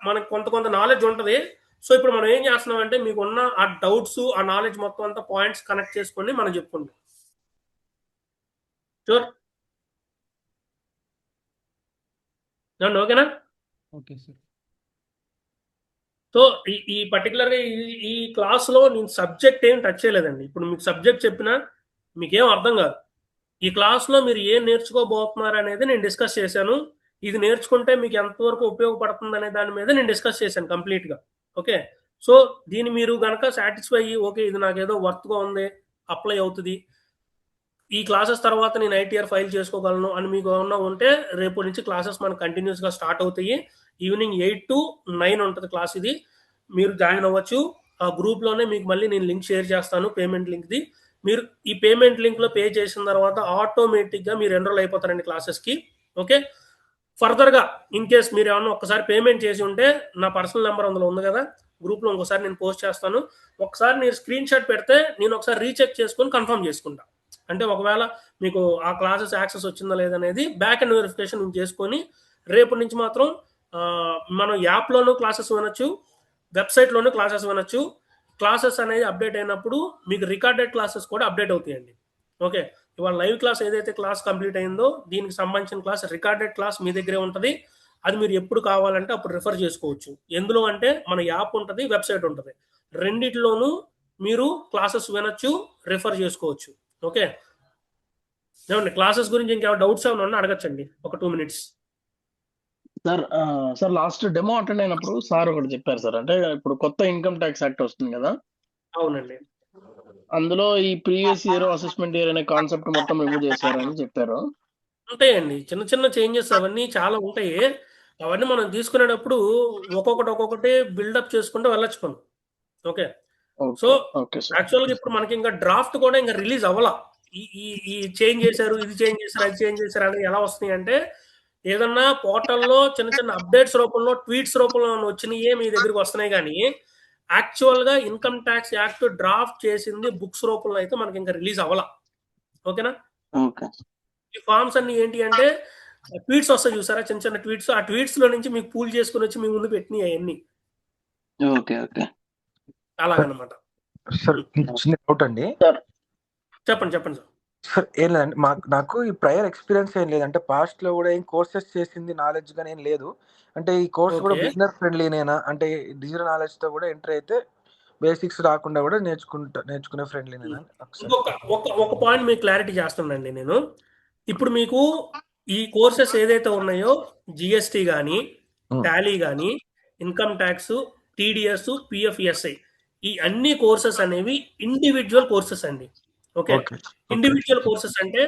మనకు కొంత నాలెడ్జ్ ఉంటుంది. సో ఇప్పుడు మనం ఏం చేస్తున్నాం అంటే మీకున్న ఆ డౌట్స్, ఆ నాలెడ్జ్ మొత్తం అంతా పాయింట్స్ కనెక్ట్ చేసుకొని మనం చెప్పుకుంటాం. షూర్, ఓకేనా? Okay sir. సో ఈ పర్టికులర్గా ఈ క్లాస్లో నేను సబ్జెక్ట్ ఏం టచ్ చేయలేదండి. ఇప్పుడు మీకు సబ్జెక్ట్ చెప్పినా మీకేం అర్థం కాదు. ఈ క్లాస్లో మీరు ఏం నేర్చుకోబోతున్నారు అనేది నేను డిస్కస్ చేశాను. ఇది నేర్చుకుంటే మీకు ఎంతవరకు ఉపయోగపడుతుంది అనే దాని మీద నేను డిస్కస్ చేశాను కంప్లీట్గా. ఓకే, సో దీన్ని మీరు కనుక సాటిస్ఫై అయ్యి ఓకే ఇది నాకేదో వర్త్గా ఉంది, అప్లై అవుతుంది, ఈ క్లాసెస్ తర్వాత నేను ఐటీఆర్ ఫైల్ చేసుకోగలను అని మీకు ఏమన్నా ఉంటే రేపు నుంచి క్లాసెస్ మనకు కంటిన్యూస్గా స్టార్ట్ అవుతాయి. ఈవినింగ్ 8 to 9 ఉంటుంది క్లాస్. ఇది మీరు జాయిన్ అవ్వచ్చు. ఆ గ్రూప్లోనే మీకు మళ్ళీ నేను లింక్ షేర్ చేస్తాను, పేమెంట్ లింక్ది. మీరు ఈ పేమెంట్ లింక్లో పే చేసిన తర్వాత ఆటోమేటిక్గా మీరు ఎన్రోల్ అయిపోతారండి క్లాసెస్కి. ఓకే, ఫర్దర్గా ఇన్ కేస్ మీరు ఏమన్నా ఒక్కసారి పేమెంట్ చేసి ఉంటే నా పర్సనల్ నెంబర్ అందులో ఉంది కదా, గ్రూప్లో ఇంకోసారి నేను పోస్ట్ చేస్తాను. ఒకసారి మీరు స్క్రీన్ షాట్ పెడితే నేను ఒకసారి రీచెక్ చేసుకొని కన్ఫర్మ్ చేసుకుంటా. అంటే ఒకవేళ మీకు ఆ క్లాసెస్ యాక్సెస్ వచ్చిందా లేదనేది బ్యాక్ అండ్ వెరిఫికేషన్ చేసుకొని రేపు నుంచి మాత్రం మనం యాప్లోనూ క్లాసెస్ వినొచ్చు, వెబ్సైట్లోనూ క్లాసెస్ వినొచ్చు. క్లాసెస్ అనేది అప్డేట్ అయినప్పుడు మీకు రికార్డెడ్ క్లాసెస్ కూడా అప్డేట్ అవుతాయండి. ఓకే, ఇవాళ లైవ్ క్లాస్ ఏదైతే క్లాస్ కంప్లీట్ అయిందో దీనికి సంబంధించిన క్లాస్ రికార్డెడ్ క్లాస్ మీ దగ్గరే ఉంటుంది. అది మీరు ఎప్పుడు కావాలంటే అప్పుడు రిఫర్ చేసుకోవచ్చు. ఎందులో అంటే మన యాప్ ఉంటుంది, వెబ్సైట్ ఉంటుంది, రెండిట్లోనూ మీరు క్లాసెస్ వినొచ్చు, రిఫర్ చేసుకోవచ్చు. ఓకే, ఏమండి క్లాసెస్ గురించి ఇంకేమైనా డౌట్స్ ఏమైనా ఉన్నా అడగచ్చండి, ఒక 2 minutes. Sir last demo attend అయినప్పుడు సార్ ఒకటి చెప్పారు సార్, అంటే ఇప్పుడు కొత్త ఇన్కమ్ ట్యాక్స్ యాక్ట్ వస్తుంది కదా, అవునండి, అందులో ఈ ప్రీవియస్ ఇయర్ అసెస్మెంట్ ఇయర్ అనే కాన్సెప్ట్ మొత్తం రిమూవ్ చేశారని చెప్పారు. ఉంటాయండి చిన్న చేంజెస్, అవన్నీ చాలా ఉంటాయి. అవన్నీ మనం తీసుకునేటప్పుడు ఒక్కొక్కటి బిల్డప్ చేసుకుంటూ వెళ్ళొచ్చు మనం. Okay, so okay sir. యాక్చువల్గా ఇప్పుడు మనకి ఇంకా డ్రాఫ్ట్ కూడా ఇంకా రిలీజ్ అవ్వాల. ఈ చేంజ్ చేశారు, ఇది చేంజ్ చేశారు, అది చేంజ్ చేశారు అనేది ఎలా వస్తున్నాయి అంటే ఏదన్నా పోర్టల్లో చిన్న అప్డేట్స్ రూపంలో, ట్వీట్స్ రూపంలో వచ్చినాయే మీ దగ్గరికి వస్తున్నాయి. కానీ యాక్చువల్గా ఇన్కమ్ ట్యాక్స్ యాక్ట్ డ్రాఫ్ట్ చేసింది బుక్స్ రూపంలో అయితే మనకి ఇంకా రిలీజ్ అవ్వాల. ఓకేనా? ఓకే, ఈ ఫార్మ్స్ అన్ని ఏంటి అంటే ట్వీట్స్ వస్తాయి చూసారా, చిన్న ట్వీట్స్, ఆ ట్వీట్స్ లో నుంచి మీకు పూల్ చేసుకుని వచ్చి మీ ముందు పెట్టినాయి అవన్నీ. Okay, okay. అలాగనమాట. సార్ చిన్న డౌట్ అండి. చెప్పండి సార్. సార్ ఏం లేదండి, నాకు ఈ ప్రయర్ ఎక్స్పీరియన్స్ ఏం లేదంటే పాస్ట్ లో కూడా ఏం కోర్సెస్ చేసింది నాలెడ్జ్ గానీ ఏం లేదు. అంటే ఈ కోర్స్ కూడా Okay. బిగినర్ ఫ్రెండ్లీనేనా? అంటే డిజిటల్ నాలెడ్జ్ తో కూడా ఎంటర్ అయితే బేసిక్స్ రాకుండా కూడా నేర్చుకునే ఫ్రెండ్లీనేనా? ఒక పాయింట్ మీకు క్లారిటీ చేస్తానండి నేను. ఇప్పుడు మీకు ఈ కోర్సెస్ ఏదైతే ఉన్నాయో జిఎస్టీ కానీ, టాలీ కానీ, ఇన్కమ్ ట్యాక్స్, టీడీఎస్, పిఎఫ్ఎస్ఐ, ఈ అన్ని కోర్సెస్ అనేవి ఇండివిజువల్ కోర్సెస్ అండి. ఓకే, ఇండివిజువల్ కోర్సెస్ అంటే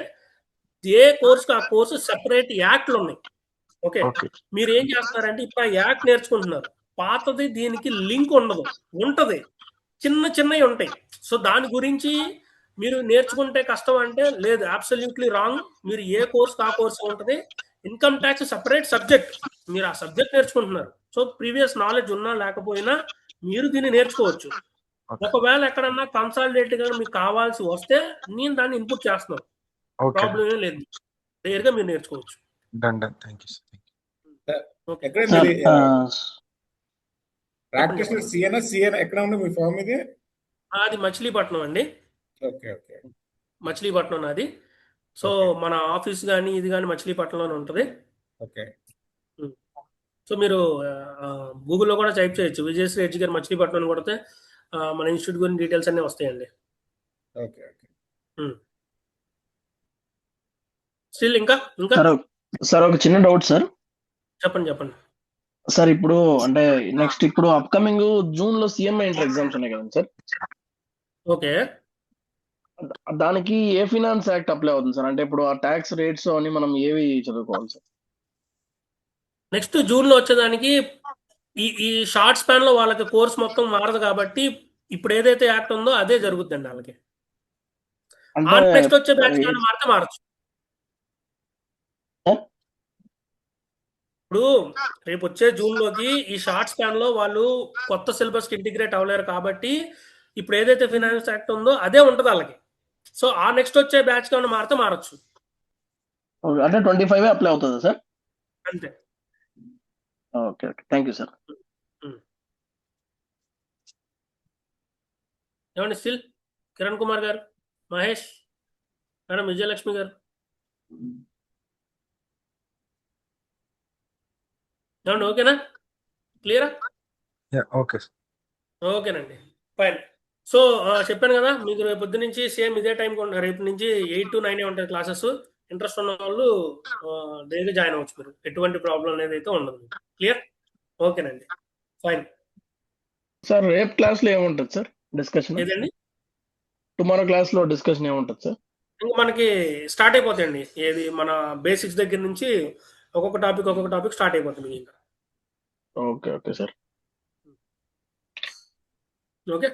ఏ కోర్స్ ఆ కోర్సు సెపరేట్ యాక్ట్లు ఉన్నాయి. ఓకే, మీరు ఏం చేస్తున్నారంటే ఇప్పుడు ఆ యాక్ట్ నేర్చుకుంటున్నారు, పాతది దీనికి లింక్ ఉండదు, ఉంటది, చిన్నవి ఉంటాయి. సో దాని గురించి మీరు నేర్చుకుంటే కష్టం అంటే లేదు, అబ్సల్యూట్లీ రాంగ్. మీరు ఏ కోర్స్ ఆ కోర్స్ ఉంటుంది. ఇన్కమ్ ట్యాక్స్ సెపరేట్ సబ్జెక్ట్, మీరు ఆ సబ్జెక్ట్ నేర్చుకుంటున్నారు. సో ప్రీవియస్ నాలెడ్జ్ ఉన్నా లేకపోయినా మీరు దీన్ని నేర్చుకోవచ్చు. ఒకవేళ ఎక్కడన్నా కన్సాలిడేట్ గా మీకు కావాల్సి వస్తే నేను దాన్ని ఇన్పుట్ చేస్తున్నాను, ప్రాబ్లం ఏం లేదు, క్లియర్ గా మీరు నేర్చుకోవచ్చు. ప్రాక్టీషనర్ సిఎన్ ఎక్కడ ఉంది మీ ఫామ్ ఇది? అది మచిలీపట్నం అండి. ఓకే, ఓకే, మచిలీపట్నం నాది. సో మన ఆఫీస్ కానీ ఇది కానీ మచిలీపట్నంలోనే ఉంటుంది. ఓకే. సో మీరు గూగుల్లో కూడా టైప్ చేయొచ్చు, విజయశ్రీ ఎడ్యుకేర్ మచిలీపట్నం అని కొడితే మన ఇన్స్టిట్యూట్ గురించి డీటెయిల్స్ అన్నీ వస్తాయండి. Okay okay. స్టిల్ ఇంకా ఇంకా సార్ సార్ ఒక చిన్న డౌట్ సార్. చెప్పండి చెప్పండి. సార్ ఇప్పుడు అంటే నెక్స్ట్ ఇప్పుడు అప్కమింగ్ జూన్ లో సిఎంఏ ఇంటర్ ఎగ్జామ్స్ ఉన్నాయి కదండి సార్. ఓకే, దానికి ఏ ఫినాన్స్ యాక్ట్ అప్లై అవుతుంది సార్? అంటే ఇప్పుడు ఆ ట్యాక్స్ రేట్స్ అని మనం ఏవి చదువుకోవాలి సార్? నెక్స్ట్ జూన్లో వచ్చేదానికి ఈ షార్ట్ స్పాన్ లో వాళ్ళకి కోర్స్ మొత్తం మారదు కాబట్టి ఇప్పుడు ఏదైతే యాక్ట్ ఉందో అదే జరుగుతుందండి వాళ్ళకి. అంటే నెక్స్ట్ వచ్చే బ్యాచ్ కానీ మారితే మారచ్చు. ఇప్పుడు రేపు వచ్చే జూన్ లోకి ఈ షార్ట్ స్పాన్ లో వాళ్ళు కొత్త సిలబస్ కి ఇంటిగ్రేట్ అవ్వలేరు కాబట్టి ఇప్పుడు ఏదైతే ఫినాన్స్ యాక్ట్ ఉందో అదే ఉంటుంది వాళ్ళకి. సో ఆ నెక్స్ట్ వచ్చే బ్యాచ్ కానీ మారితే మారచ్చు అంటే 25 అప్లై అవుతుందా సార్? అంతే. Okay okay, thank you sir. ఏమండి స్టిల్ కిరణ్ కుమార్ గారు, మహేష్ మేడం, విజయలక్ష్మి గారు ఏమండి ఓకేనా? క్లియరా? ఓకే. ఓకేనండి, ఫైన్. సో చెప్పాను కదా మీకు రేపు పొద్దు నుంచి సేమ్ ఇదే టైంకి ఉంటారు. రేపు నుంచి 8 to 9 ఉంటాయి క్లాసెస్. ఇంట్రెస్ట్ ఉన్న వాళ్ళు డైలీ జాయిన్ అవ్వచ్చు. మీరు ఎటువంటి ప్రాబ్లం అనేది అయితే ఉండదు. క్లియర్? ఓకేనండి, ఫైన్. సార్ రేపు క్లాస్ లో ఏముంటుంది సార్ డిస్కషన్? ఏదండి టుమారో క్లాస్ లో డిస్కషన్ ఏముంటుంది సార్? ఇంకా మనకి స్టార్ట్ అయిపోతాయండి. ఏది మన బేసిక్స్ దగ్గర నుంచి ఒక్కొక్క టాపిక్ స్టార్ట్ అయిపోతుంది ఇంకా. Okay okay sir. ఓకే.